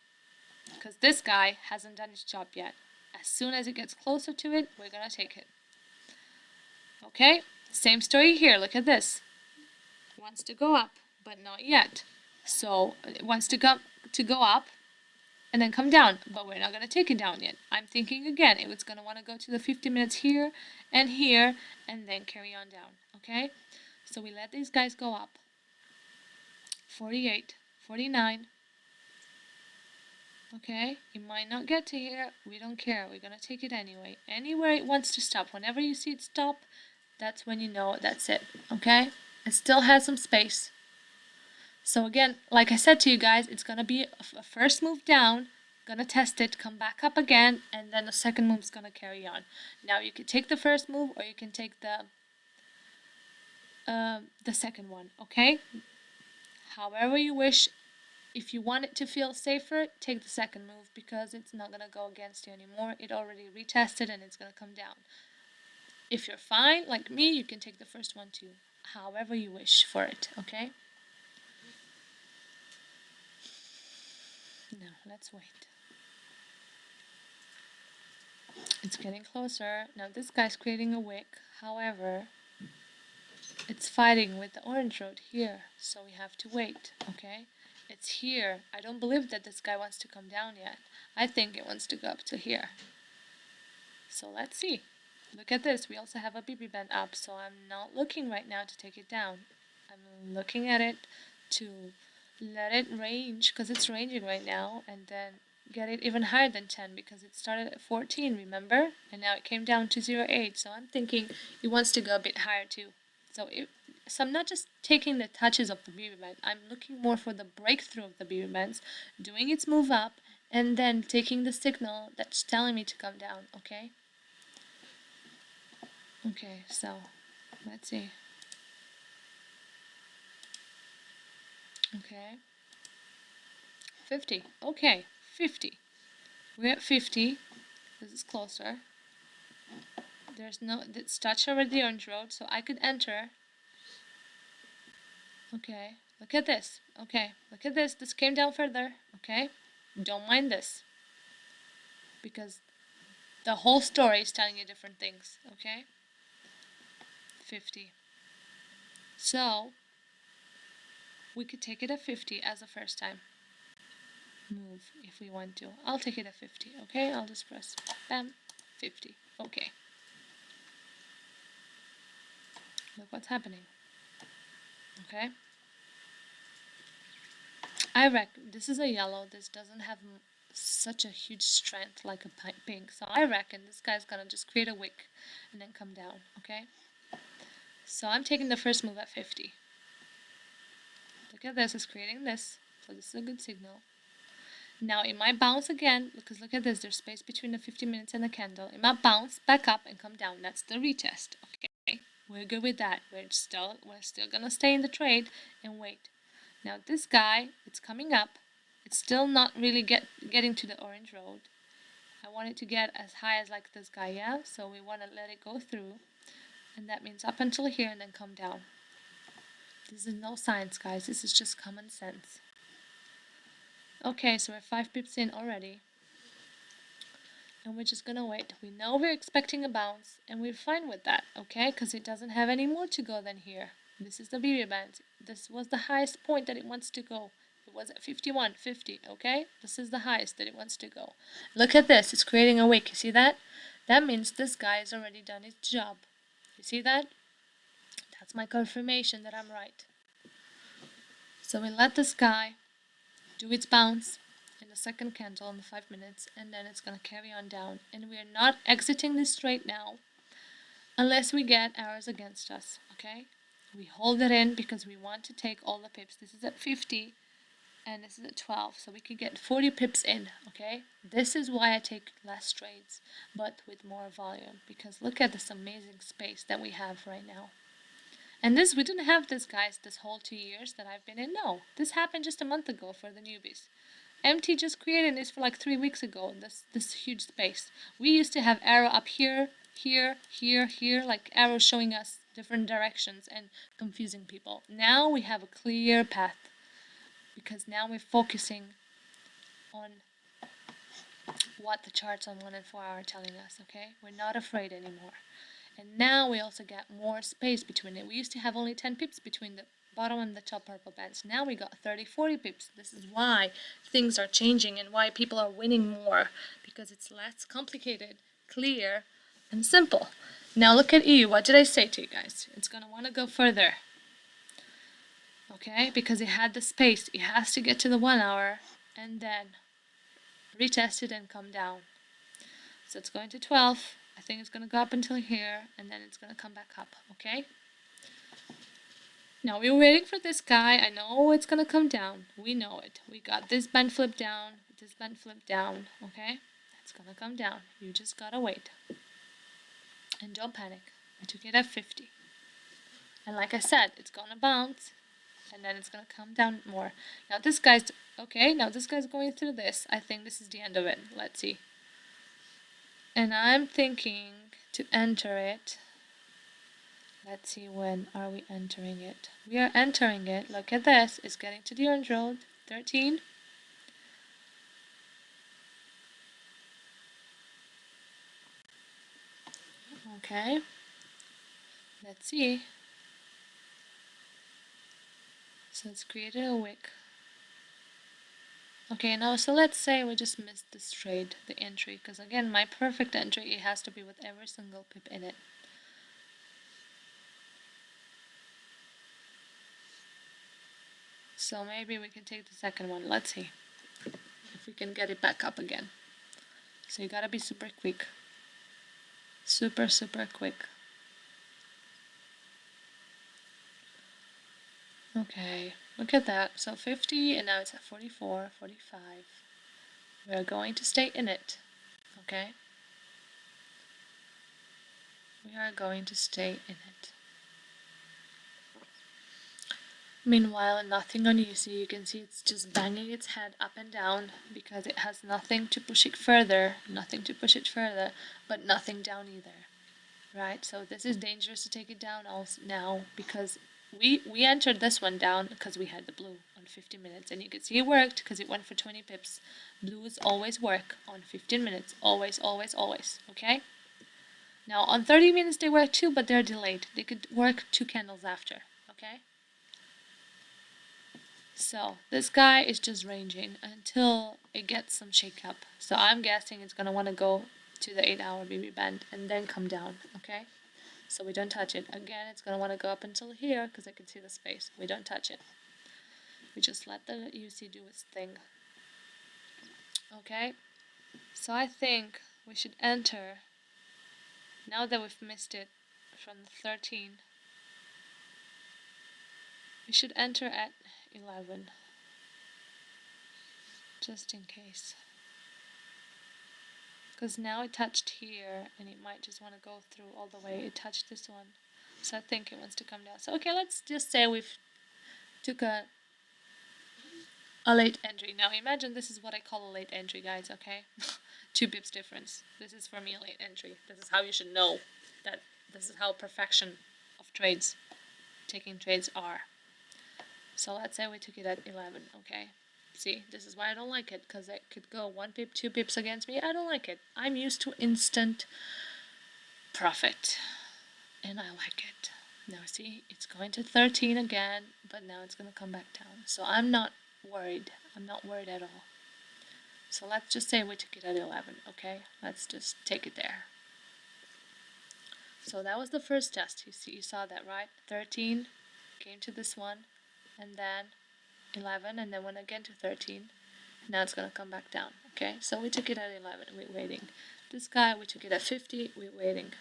A: because this guy hasn't done his job yet. As soon as it gets closer to it, we're gonna take it. Okay, same story here. Look at this. It wants to go up, but not yet. So it wants to go up and then come down, but we're not gonna take it down yet. I'm thinking again, it was gonna want to go to the 50 minutes here, and then carry on down. Okay, so we let these guys go up. 48, 49. Okay, it might not get to here, we don't care, we're gonna take it anyway. Anywhere it wants to stop, whenever you see it stop, that's when you know that's it, okay? It still has some space. So again, like I said to you guys, it's gonna be a first move down, gonna test it, come back up again, and then the second move is gonna carry on. Now you can take the first move, or you can take the second one, okay? However you wish. If you want it to feel safer, take the second move because it's not going to go against you anymore. It already retested and it's going to come down. If you're fine, like me, you can take the first one too. However you wish for it, okay? Now, let's wait. It's getting closer. Now, this guy's creating a wick. However, it's fighting with the orange road here, so we have to wait, okay? It's here. I don't believe that this guy wants to come down yet. I think it wants to go up to here. So let's see. Look at this. We also have a BB band up, so I'm not looking right now to take it down. I'm looking at it to let it range, because it's ranging right now, and then get it even higher than 10, because it started at 14, remember? And now it came down to 0.8, so I'm thinking it wants to go a bit higher too. So I'm not just taking the touches of the BB band, I'm looking more for the breakthrough of the BB bands, doing its move up, and then taking the signal that's telling me to come down, okay? Okay, so, let's see. Okay. 50, okay, 50. We're at 50, this is closer. There's no, it's touched over the orange road, so I could enter. Okay, look at this. Okay, look at this. This came down further. Okay, don't mind this, because the whole story is telling you different things. Okay, 50. So we could take it at 50 as a first time move if we want to. I'll take it at 50. Okay, I'll just press bam, 50. Okay. Look what's happening. Okay. I reckon this is a yellow. This doesn't have such a huge strength like a pink. So I reckon this guy's gonna just create a wick and then come down. Okay. So I'm taking the first move at 50. Look at this. It's creating this. So this is a good signal. Now it might bounce again because look at this. There's space between the 50 minutes and the candle. It might bounce back up and come down. That's the retest. Okay. We're good with that. We're still gonna stay in the trade and wait. Now this guy, it's coming up. It's still not really getting to the orange road. I want it to get as high as like this guy, yeah? So we want to let it go through. And that means up until here and then come down. This is no science, guys. This is just common sense. Okay, so we're 5 pips in already. And we're just gonna wait. We know we're expecting a bounce, and we're fine with that, okay? Because it doesn't have any more to go than here. This is the BB band. This was the highest point that it wants to go. It was at 51, 50, okay? This is the highest that it wants to go. Look at this. It's creating a wick. You see that? That means this guy has already done his job. You see that? That's my confirmation that I'm right. So we let this guy do its bounce in the second candle in the 5 minutes, and then it's going to carry on down. And we are not exiting this trade now unless we get arrows against us, okay? We hold it in because we want to take all the pips. This is at 50. and this is at 12, so we could get 40 pips in, okay? This is why I take less trades, but with more volume, because look at this amazing space that we have right now. And this, we didn't have this, guys, this whole 2 years that I've been in. No, this happened just a month ago for the newbies. MT just created this for like 3 weeks ago, this huge space. We used to have arrow up here, here, here, here, like arrows showing us different directions and confusing people. Now we have a clear path, because now we're focusing on what the charts on 1 and 4 hour are telling us, okay? We're not afraid anymore. And now we also get more space between it. We used to have only 10 pips between the bottom and the top purple bands. Now we got 30, 40 pips. This is why things are changing and why people are winning more, because it's less complicated, clear, and simple. Now look at EU. What did I say to you guys? It's going to want to go further. Okay, because it had the space. It has to get to the 1 hour and then retest it and come down. So it's going to 12. I think it's going to go up until here, and then it's going to come back up, okay? Now we're waiting for this guy. I know it's going to come down. We know it. We got this band flip down, this band flip down, okay? It's going to come down. You just got to wait. And don't panic. I took it at 50. And like I said, it's going to bounce, and then it's going to come down more. Now this guy's, okay, now this guy's going through this. I think this is the end of it. Let's see. And I'm thinking to enter it. Let's see, when are we entering it? We are entering it. Look at this. It's getting to the orange road. 13. Okay. Let's see. So it's created a wick. Okay, now so let's say we just missed this trade, the entry, because again, my perfect entry, it has to be with every single pip in it. So maybe we can take the second one. Let's see if we can get it back up again. So you gotta be super quick. Super, super quick. Okay, look at that. So 50, and now it's at 44, 45. We are going to stay in it. Okay? We are going to stay in it. Meanwhile, nothing on UC. You can see it's just banging its head up and down because it has nothing to push it further, but nothing down either. Right? So this is dangerous to take it down also now, because we entered this one down because we had the blue on 50 minutes, and you can see it worked because it went for 20 pips. Blues always work on 15 minutes. Always, always, always. Okay? Now on 30 minutes they work too, but they're delayed. They could work 2 candles after. Okay? So this guy is just ranging until it gets some shake up. So I'm guessing it's gonna want to go to the 8-hour BB band and then come down, okay? So we don't touch it. Again, it's gonna want to go up until here because I can see the space. We don't touch it. We just let the UC do its thing. Okay? So I think we should enter, now that we've missed it from the 13, we should enter at 11, just in case, because now it touched here and it might just want to go through all the way. It touched this one, so I think it wants to come down. So okay, let's just say we've took a late entry. Now imagine this is what I call a late entry, guys, okay? 2 pips difference. This is for me a late entry. This is how you should know that this is how perfection of trades, taking trades are. So let's say we took it at 11, okay? See, this is why I don't like it, because it could go 1 pip, 2 pips against me. I don't like it. I'm used to instant profit, and I like it. Now see, it's going to 13 again, but now it's going to come back down. So I'm not worried. I'm not worried at all. So let's just say we took it at 11, okay? Let's just take it there. So that was the first test. You saw that, right? 13 came to this one, and then 11, and then went again to 13. Now it's going to come back down, okay? So we took it at 11, we're waiting. This guy, we took it at 50, we're waiting.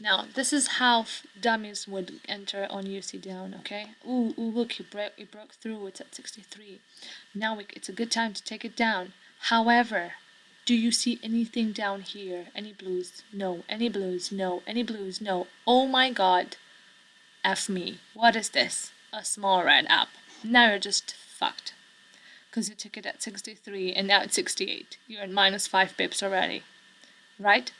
A: Now, this is how dummies would enter on UC down, okay? Ooh, look, it broke through, it's at 63. Now it's a good time to take it down. However, do you see anything down here? Any blues? No. Any blues? No. Any blues? No. Oh my god. F me. What is this? A small red up. Now you're just fucked. Because you took it at 63 and now it's 68. You're at minus 5 pips already. Right?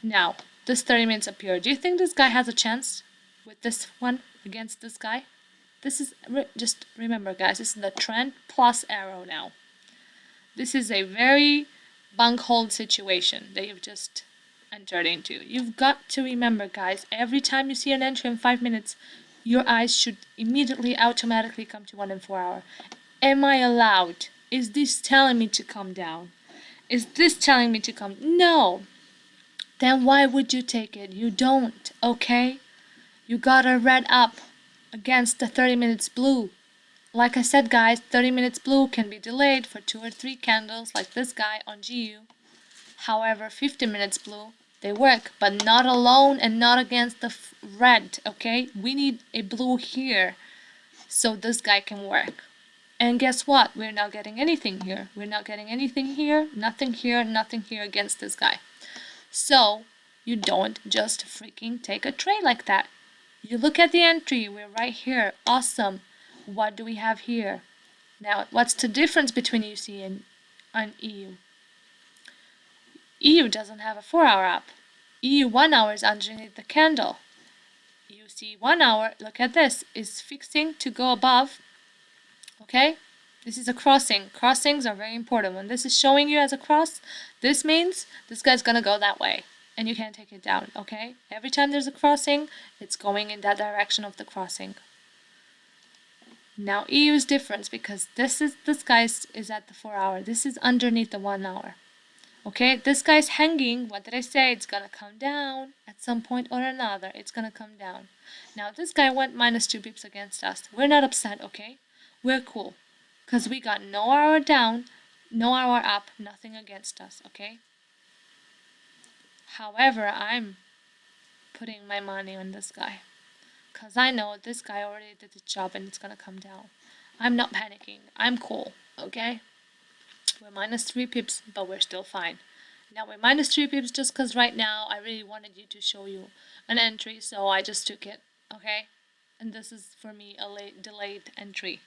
A: Now, this 30 minutes appeared. Do you think this guy has a chance with this one against this guy? This is, just remember guys, this is the trend plus arrow now. This is a very bunk-hold situation that you've just entered into. You've got to remember guys, every time you see an entry in 5 minutes, your eyes should immediately automatically come to 1 and 4 hour. Am I allowed? Is this telling me to come down? Is this telling me to come? No. Then why would you take it? You don't, okay? You got a red up against the 30 minutes blue. Like I said guys, 30 minutes blue can be delayed for 2 or 3 candles like this guy on GU. However, 50 minutes blue, they work, but not alone and not against the red, okay? We need a blue here so this guy can work. And guess what? We're not getting anything here. We're not getting anything here, nothing here against this guy. So, you don't just freaking take a trade like that. You look at the entry, we're right here, awesome. What do we have here? Now, what's the difference between UC and EU? EU doesn't have a 4 hour up. EU 1 hour is underneath the candle. UC 1 hour, look at this, is fixing to go above. Okay? This is a crossing. Crossings are very important. When this is showing you as a cross, this means this guy's gonna go that way. And you can't take it down, okay? Every time there's a crossing, it's going in that direction of the crossing. Now EU is different because this guy is at the 4 hour. This is underneath the 1 hour. Okay, this guy's hanging. What did I say? It's gonna come down at some point or another. It's gonna come down. Now this guy went minus 2 pips against us. We're not upset, okay? We're cool. Because we got no hour down, no hour up, nothing against us, okay? However, I'm putting my money on this guy. Because I know this guy already did the job and it's gonna come down. I'm not panicking. I'm cool, okay? We're minus 3 pips, but we're still fine. Now we're minus 3 pips just because right now I really wanted you to show you an entry, so I just took it, okay? And this is for me a delayed entry.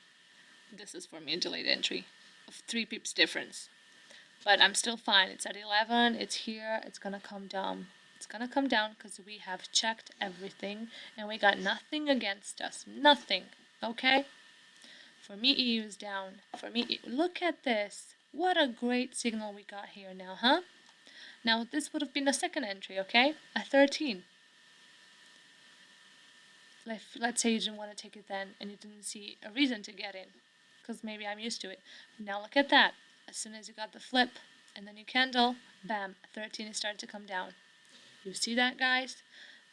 A: This is for me a delayed entry of 3 pips difference. But I'm still fine. It's at 11, it's here, it's gonna come down. It's gonna come down because we have checked everything and we got nothing against us. Nothing, okay? For me, EU is down. For me, look at this. What a great signal we got here now, huh? Now, this would have been the second entry, okay? A 13. Let's say you didn't want to take it then and you didn't see a reason to get in. Because maybe I'm used to it. Now look at that. As soon as you got the flip and the new candle, bam, 13 is starting to come down. You see that, guys?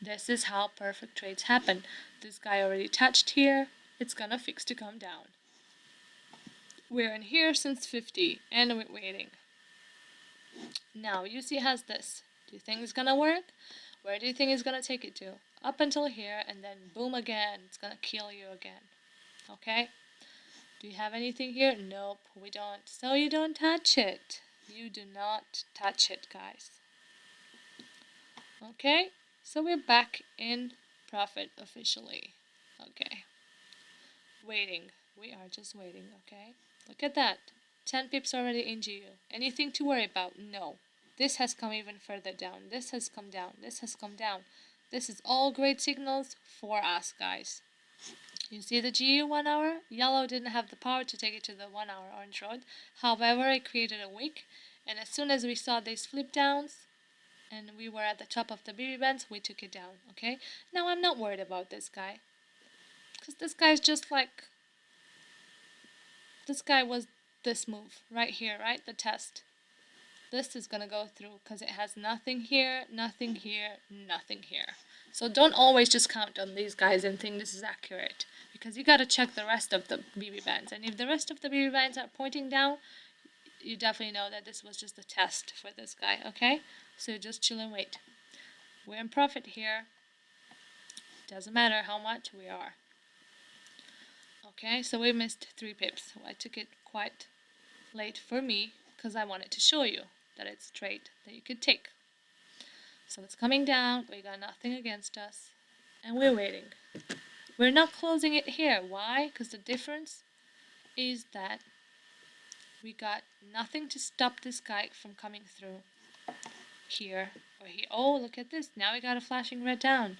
A: This is how perfect trades happen. This guy already touched here. It's gonna fix to come down. We're in here since 50 and we're waiting. Now, UC has this. Do you think it's gonna work? Where do you think it's gonna take it to? Up until here and then boom again. It's gonna kill you again. Okay? Do you have anything here? Nope, we don't. So you don't touch it. You do not touch it, guys. Okay? So we're back in profit officially. Okay. Waiting. We are just waiting, okay? Look at that. 10 pips already in GU. Anything to worry about? No. This has come even further down. This has come down. This has come down. This is all great signals for us, guys. You see the GU 1 hour? Yellow didn't have the power to take it to the 1 hour orange road. However, it created a wick. And as soon as we saw these flip downs, and we were at the top of the BB bands, we took it down, okay? Now, I'm not worried about this guy. Because this guy's just like... This guy was this move right here, right? The test. This is gonna go through because it has nothing here, nothing here, nothing here. So don't always just count on these guys and think this is accurate. Because you gotta check the rest of the BB bands. And if the rest of the BB bands are pointing down, you definitely know that this was just a test for this guy, okay? So just chill and wait. We're in profit here. Doesn't matter how much we are. Okay, so we missed 3 pips. So I took it quite late for me because I wanted to show you that it's a trade that you could take. So it's coming down, we got nothing against us, and we're waiting. We're not closing it here. Why? Because the difference is that we got nothing to stop this guy from coming through here or here. Oh, look at this. Now we got a flashing red down.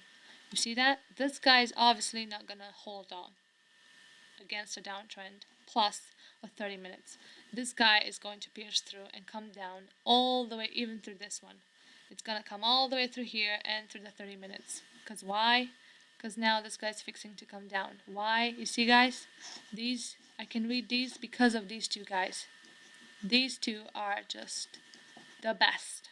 A: You see that? This guy is obviously not going to hold on against a downtrend plus a 30 minutes. This guy is going to pierce through and come down all the way, even through this one. It's going to come all the way through here and through the 30 minutes. Because why? Because now this guy's fixing to come down. Why? You see, guys? These, I can read these because of these two guys. These two are just the best.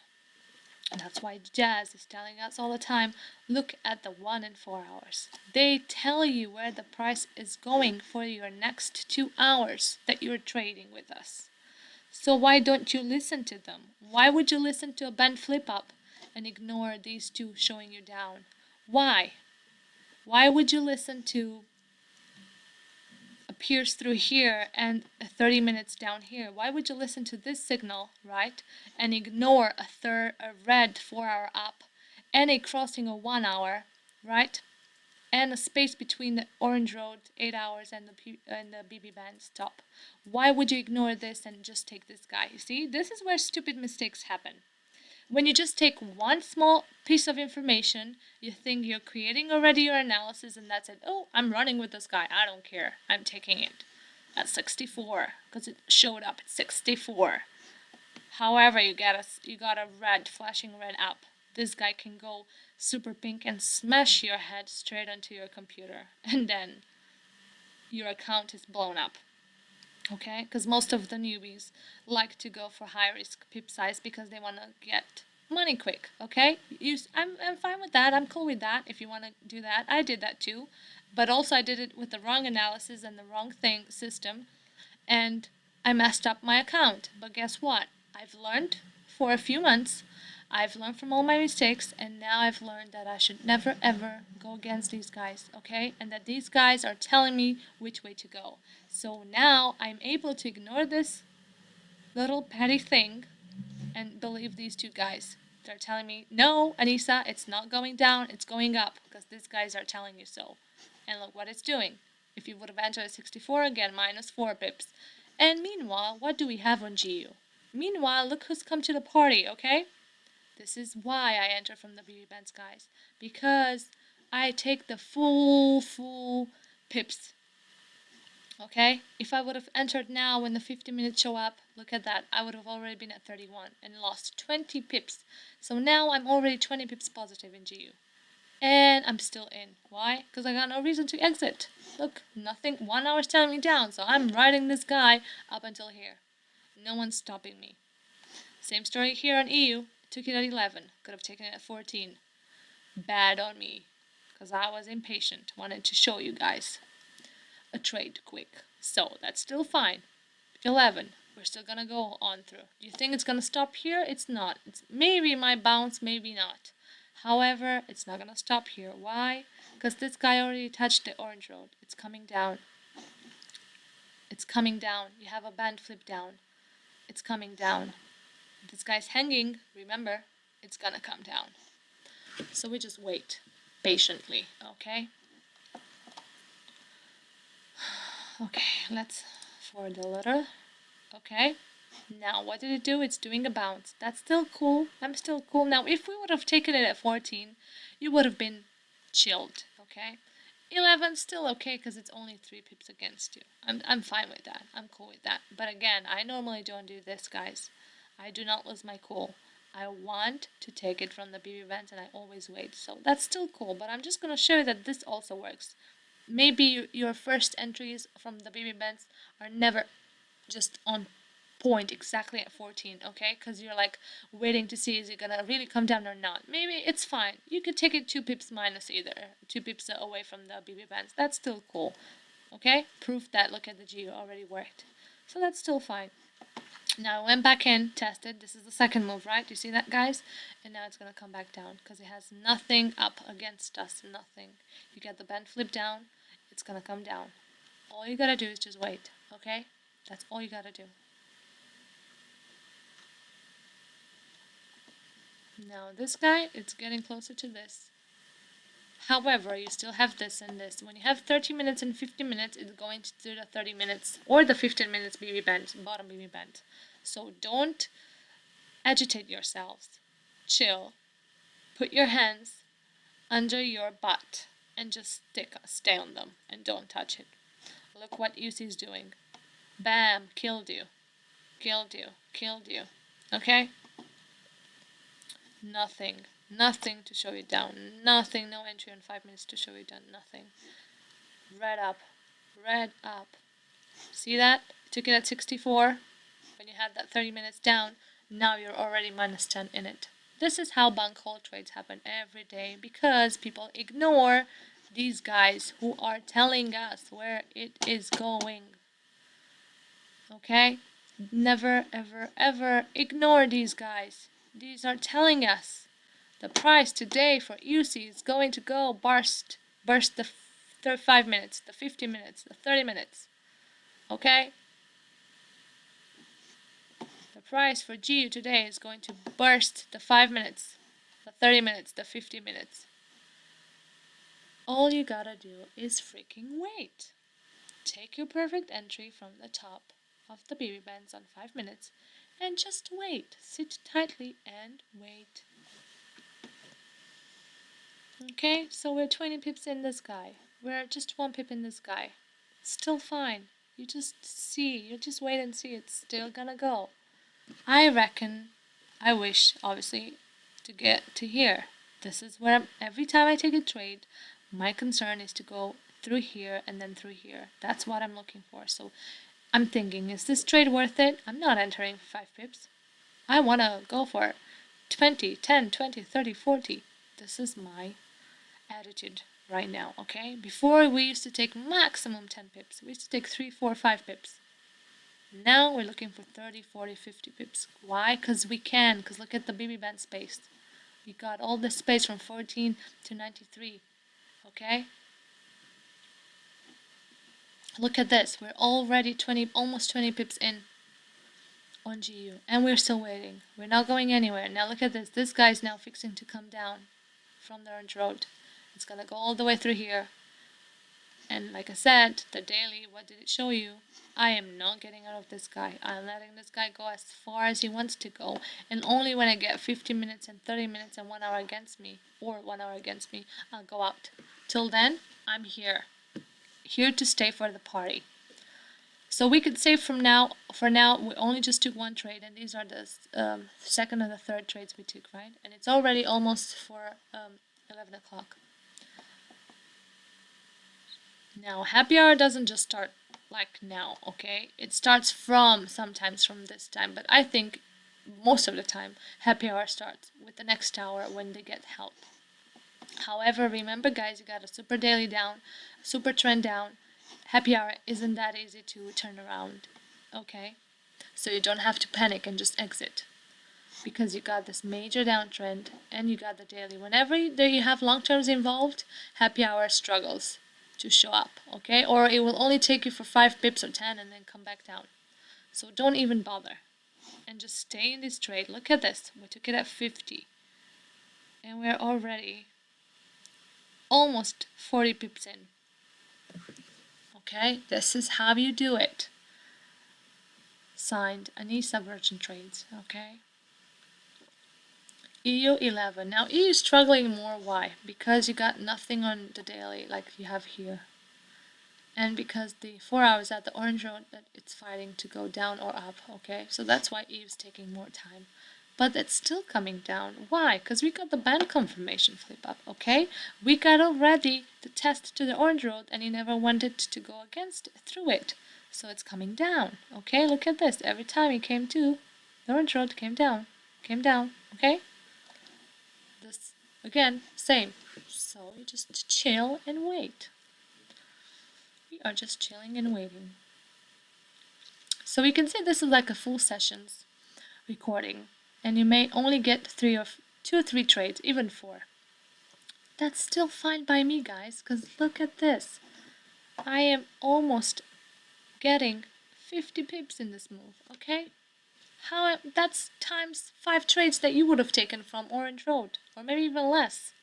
A: And that's why Jazz is telling us all the time, look at the 1 and 4 hours. They tell you where the price is going for your next 2 hours that you're trading with us. So why don't you listen to them? Why would you listen to a bent flip up and ignore these two showing you down? Why? Why would you listen to a pierce through here and a 30 minutes down here? Why would you listen to this signal, right, and ignore a red 4 hour up and a crossing of 1 hour, right, and a space between the orange road 8 hours and the BB band stop? Why would you ignore this and just take this guy? You see, this is where stupid mistakes happen. When you just take one small piece of information, you think you're creating already your analysis and that's it. Oh, I'm running with this guy. I don't care. I'm taking it at 64 because it showed up at 64. However, you got a red, flashing red up. This guy can go super pink and smash your head straight onto your computer. And then your account is blown up. Okay, because most of the newbies like to go for high risk pip size because they want to get money quick. Okay, I'm fine with that. I'm cool with that. If you want to do that, I did that too, but also I did it with the wrong analysis and the wrong system, and I messed up my account. But guess what? I've learned for a few months. I've learned from all my mistakes, and now I've learned that I should never ever go against these guys, okay? And that these guys are telling me which way to go. So now I'm able to ignore this little petty thing and believe these two guys. They're telling me, no, Anisa, it's not going down, it's going up, because these guys are telling you so. And look what it's doing. If you would have entered at 64, again, minus 4 pips. And meanwhile, what do we have on GU? Meanwhile, look who's come to the party, okay? This is why I enter from the BB bands, guys. Because I take the full pips. Okay? If I would have entered now when the 50 minutes show up, look at that. I would have already been at 31 and lost 20 pips. So now I'm already 20 pips positive in GU. And I'm still in. Why? Because I got no reason to exit. Look, nothing. 1 hour is telling me down. So I'm riding this guy up until here. No one's stopping me. Same story here on EU. Took it at 11. Could have taken it at 14. Bad on me. Because I was impatient. Wanted to show you guys a trade quick. So that's still fine. 11. We're still gonna go on through. Do you think it's gonna stop here? It's not. It's maybe my bounce, maybe not. However, it's not gonna stop here. Why? Because this guy already touched the orange road. It's coming down. It's coming down. You have a band flip down. It's coming down. This guy's hanging, remember, it's gonna come down. So we just wait patiently, okay? Okay, let's forward the letter. Okay, now what did it do? It's doing a bounce. That's still cool. I'm still cool. Now, if we would have taken it at 14, you would have been chilled, okay? 11 still okay because it's only 3 pips against you. I'm fine with that. I'm cool with that. But again, I normally don't do this, guys. I do not lose my cool. I want to take it from the BB event and I always wait. So that's still cool, but I'm just going to show you that this also works. Maybe your first entries from the BB events are never just on point exactly at 14, okay? Because you're like waiting to see is it going to really come down or not. Maybe it's fine. You could take it 2 pips minus either. 2 pips away from the BB events. That's still cool, okay? Proof that, look at the GU already worked. So that's still fine. Now I went back in, tested. This is the second move, right? You see that, guys? And now it's going to come back down because it has nothing up against us, nothing. You get the bend flip down, it's going to come down. All you got to do is just wait, okay? That's all you got to do. Now this guy, it's getting closer to this. However, you still have this and this. When you have 30 minutes and 50 minutes, it's going to do the 30 minutes or the 15 minutes BB bend, bottom BB bend. So don't agitate yourselves. Chill. Put your hands under your butt and just stay on them and don't touch it. Look what UC is doing. Bam, killed you. Killed you. Killed you. Okay? Nothing to show you down. Nothing, no entry in 5 minutes to show you down. Nothing. Red up. Red up. See that? Took it at 64. When you had that 30 minutes down, now you're already minus 10 in it. This is how bank hold trades happen every day because people ignore these guys who are telling us where it is going. Okay? Never, ever, ever ignore these guys. These are telling us the price today for UC is going to go burst the 35 minutes, the 50 minutes, the 30 minutes. Okay? The price for GU today is going to burst the 5 minutes, the 30 minutes, the 50 minutes. All you gotta do is freaking wait. Take your perfect entry from the top of the BB bands on 5 minutes and just wait. Sit tightly and wait. Okay, so we're 20 pips in this guy. We're just 1 pip in this guy. Still fine. You just wait and see. It's still gonna go. I reckon, I wish, obviously, to get to here. This is where every time I take a trade, my concern is to go through here and then through here. That's what I'm looking for. So I'm thinking, is this trade worth it? I'm not entering 5 pips. I want to go for 20, 10, 20, 30, 40. This is my attitude right now, okay? Before we used to take maximum 10 pips. We used to take 3, 4, 5 pips. Now we're looking for 30, 40, 50 pips. Why? Because we can. Because look at the BB band space. We got all this space from 14 to 93. Okay? Look at this. We're already almost 20 pips in on GU. And we're still waiting. We're not going anywhere. Now look at this. This guy's now fixing to come down from the orange road. It's going to go all the way through here. And like I said, the daily, what did it show you? I am not getting out of this guy. I'm letting this guy go as far as he wants to go. And only when I get 50 minutes and 30 minutes and 1 hour against me, or 1 hour against me, I'll go out. Till then, I'm here. Here to stay for the party. So we could say for now, we only just took 1 trade. And these are the second and the third trades we took, right? And it's already almost for 11 o'clock. Now, happy hour doesn't just start like now, okay? It starts sometimes from this time, but I think most of the time happy hour starts with the next hour when they get help. However, remember guys, you got a super daily down, super trend down. Happy hour isn't that easy to turn around, okay? So you don't have to panic and just exit. Because you got this major downtrend and you got the daily. Whenever you have long terms involved, happy hour struggles to show up, okay? Or it will only take you for 5 pips or 10 and then come back down. So don't even bother. And just stay in this trade. Look at this. We took it at 50. And we're already almost 40 pips in. Okay? This is how you do it. Signed, Anisa Virgin Trades, okay? EU 11. Now EU is struggling more. Why? Because you got nothing on the daily like you have here. And because the 4 hours at the orange road that it's fighting to go down or up, okay? So that's why EU is taking more time. But it's still coming down. Why? Because we got the band confirmation flip up, okay? We got already the test to the orange road and he never wanted to go through it. So it's coming down, okay? Look at this. Every time he came to, the orange road came down, okay? This again, same. So you just chill and wait. We are just chilling and waiting. So you can say this is like a full sessions recording, and you may only get 2 or 3 trades, even 4. That's still fine by me, guys, because look at this. I am almost getting 50 pips in this move, okay? That's times 5 trades that you would have taken from Orange Road, or maybe even less.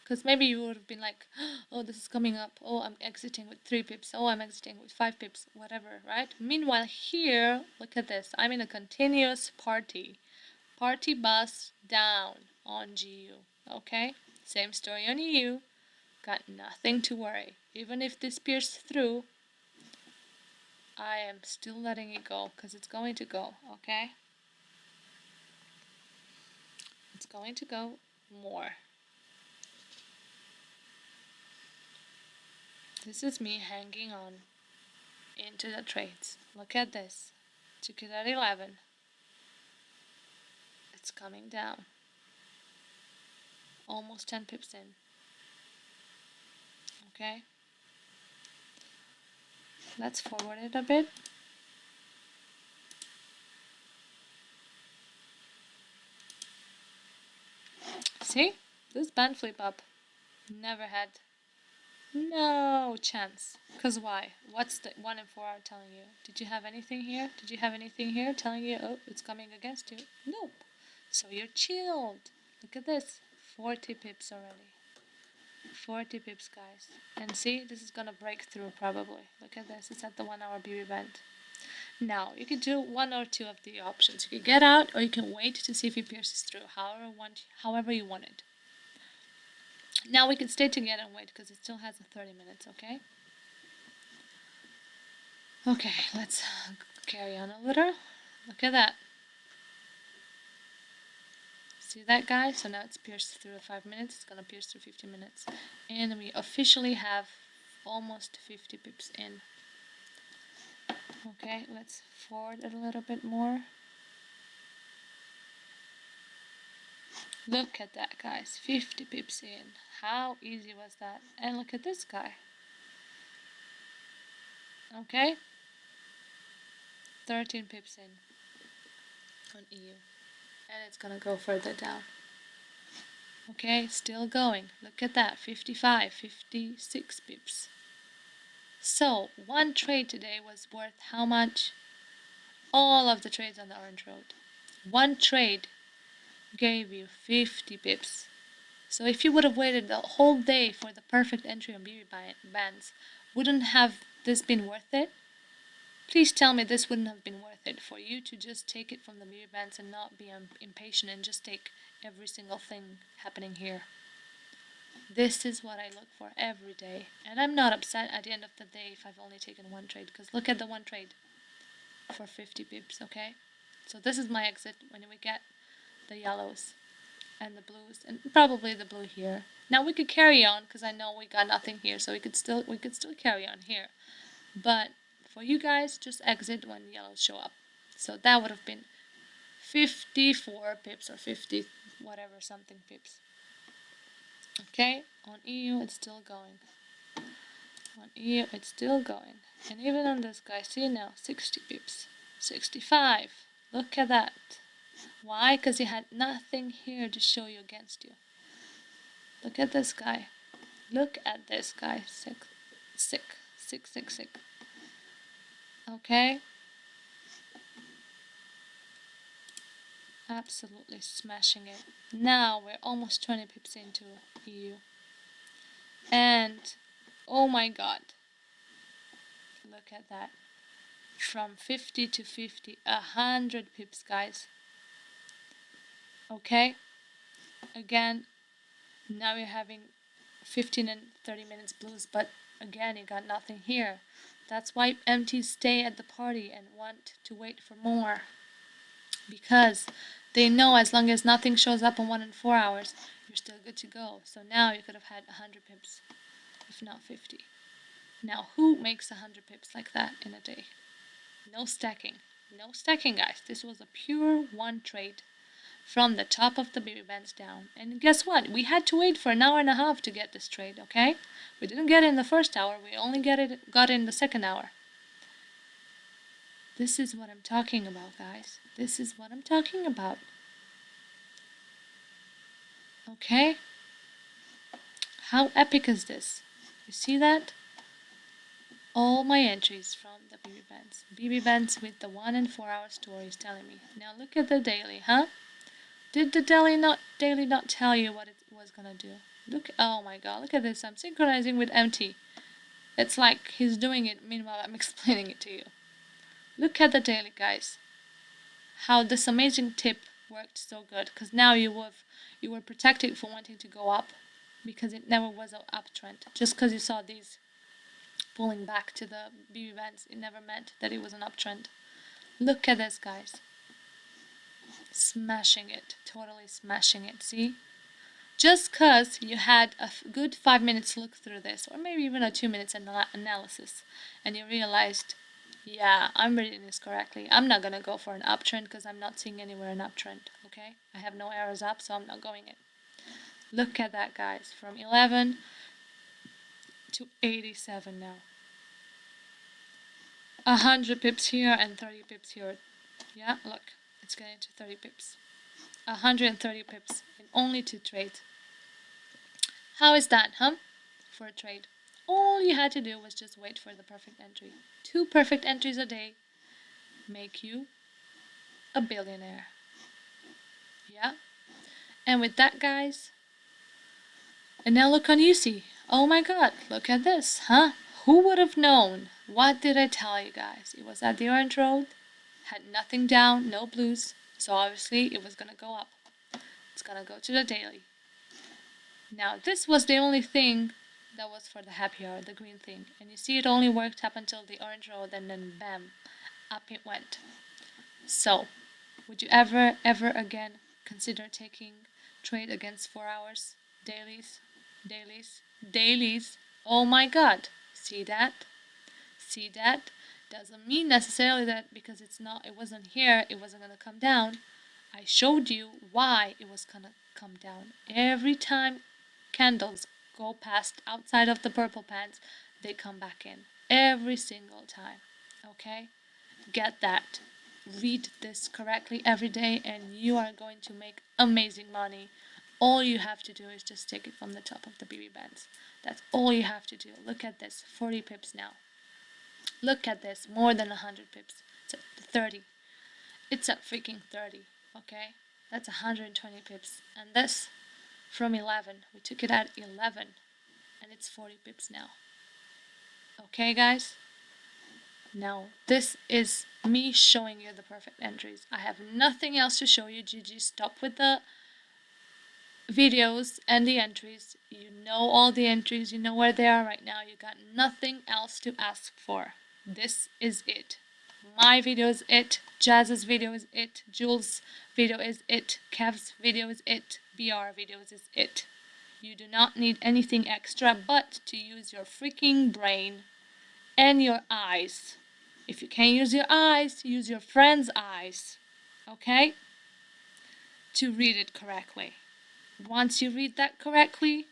A: Because maybe you would have been like, oh, this is coming up, oh, I'm exiting with 3 pips, oh, I'm exiting with 5 pips, whatever, right? Meanwhile, here, look at this, I'm in a continuous party bus down on GU, okay? Same story on EU, got nothing to worry. Even if this pierces through, I am still letting it go, because it's going to go, okay? It's going to go more. This is me hanging on into the trades. Look at this. Took it at 11. It's coming down. Almost 10 pips in. Okay. Let's forward it a bit. See? This band flip up. Never had no chance. Because why? What's the 1 in 4 hour telling you? Did you have anything here? Did you have anything here telling you, oh, it's coming against you? Nope. So you're chilled. Look at this. 40 pips already. 40 pips, guys. And see, this is gonna break through probably. Look at this. It's at the 1 hour BB band. Now, you could do 1 or 2 of the options. You could get out, or you can wait to see if he pierces through, however you want it. Now we can stay together and wait, because it still has a 30 minutes, okay? Okay, let's carry on a little. Look at that. See that, guys? So now it's pierced through 5 minutes. It's gonna pierce through 50 minutes. And we officially have almost 50 pips in. Okay, let's forward it a little bit more. Look at that, guys. 50 pips in. How easy was that? And look at this guy. Okay? 13 pips in on EU. And it's gonna go further down. Okay, still going. Look at that. 55, 56 pips. So, 1 trade today was worth how much? All of the trades on the Orange Road. 1 trade gave you 50 pips. So if you would have waited the whole day for the perfect entry on BB bands, wouldn't have this been worth it? Please tell me this wouldn't have been worth it for you to just take it from the BB bands and not be impatient and just take every single thing happening here. This is what I look for every day. And I'm not upset at the end of the day if I've only taken 1 trade, because look at the 1 trade for 50 pips, okay? So this is my exit when we get the yellows and the blues, and probably the blue here. Now we could carry on, because I know we got nothing here, so we could still carry on here. But for you guys, just exit when the yellows show up. So that would have been 54 pips or 50 whatever something pips. Okay, on EU it's still going. On EU it's still going. And even on this guy, see now, 60 pips. 65. Look at that. Why? Because he had nothing here to show you against you. Look at this guy. Look at this guy. Sick. Okay? Absolutely smashing it. Now we're almost 20 pips into EU. And, oh my god. Look at that. From 50 to 50, 100 pips, guys. Okay? Again, now you're having 15 and 30 minutes blues, but again, you got nothing here. That's why MTs stay at the party and want to wait for more. Because they know as long as nothing shows up on 1 in 4 hours, you're still good to go. So now you could have had 100 pips, if not 50. Now, who makes 100 pips like that in a day? No stacking. No stacking, guys. This was a pure 1 trade from the top of the BB bands down. And guess what? We had to wait for an hour and a half to get this trade, okay? We didn't get it in the first hour. We only got it in the second hour. This is what I'm talking about, guys. This is what I'm talking about. Okay? How epic is this? You see that? All my entries from the BB bands. BB bands with the 1 and 4 hour stories telling me. Now look at the daily, huh? Did the daily not tell you what it was gonna do? Look, oh my god, look at this. I'm synchronizing with MT. It's like he's doing it, meanwhile I'm explaining it to you. Look at the daily, guys. How this amazing tip worked so good. Because now you were protected from wanting to go up. Because it never was an uptrend. Just because you saw these pulling back to the BB bands, it never meant that it was an uptrend. Look at this, guys. Smashing it. Totally smashing it. See? Just because you had a good 5 minutes look through this, or maybe even a 2 minutes analysis, and you realized, yeah, I'm reading this correctly. I'm not gonna go for an uptrend because I'm not seeing anywhere an uptrend, okay? I have no arrows up, so I'm not going it. Look at that, guys. From 11 to 87 now. 100 pips here and 30 pips here. Yeah, look, it's getting to 30 pips. 130 pips in only 2 trades. How is that, huh? For a trade. All you had to do was just wait for the perfect entry. 2 perfect entries a day make you a billionaire. Yeah? And with that, guys, and now look on UC. Oh my god, look at this, huh? Who would have known? What did I tell you guys? It was at the orange road, had nothing down, no blues, so obviously it was gonna go up. It's gonna go to the daily. Now this was the only thing that was for the happy hour, the green thing. And you see it only worked up until the orange road and then bam, up it went. So, would you ever again consider taking trade against 4 hours? Dailies? Oh my god. See that? See that? Doesn't mean necessarily that because it wasn't here, it wasn't gonna come down. I showed you why it was gonna come down. Every time candles go past outside of the purple pants, they come back in. Every single time. Okay? Get that. Read this correctly every day and you are going to make amazing money. All you have to do is just take it from the top of the BB bands. That's all you have to do. Look at this. 40 pips now. Look at this. More than 100 pips. It's at 30. It's at freaking 30. Okay? That's 120 pips. And this from 11. We took it at 11. And it's 40 pips now. Okay, guys? Now, this is me showing you the perfect entries. I have nothing else to show you. GG, stop with the videos and the entries. You know all the entries. You know where they are right now. You got nothing else to ask for. This is it. My video is it. Jazz's video is it. Jules' video is it. Kev's video is it. BR videos is it. You do not need anything extra but to use your freaking brain and your eyes. If you can't use your eyes, use your friend's eyes. Okay? To read it correctly. Once you read that correctly,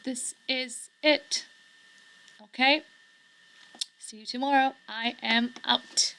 A: this is it. Okay? See you tomorrow. I am out.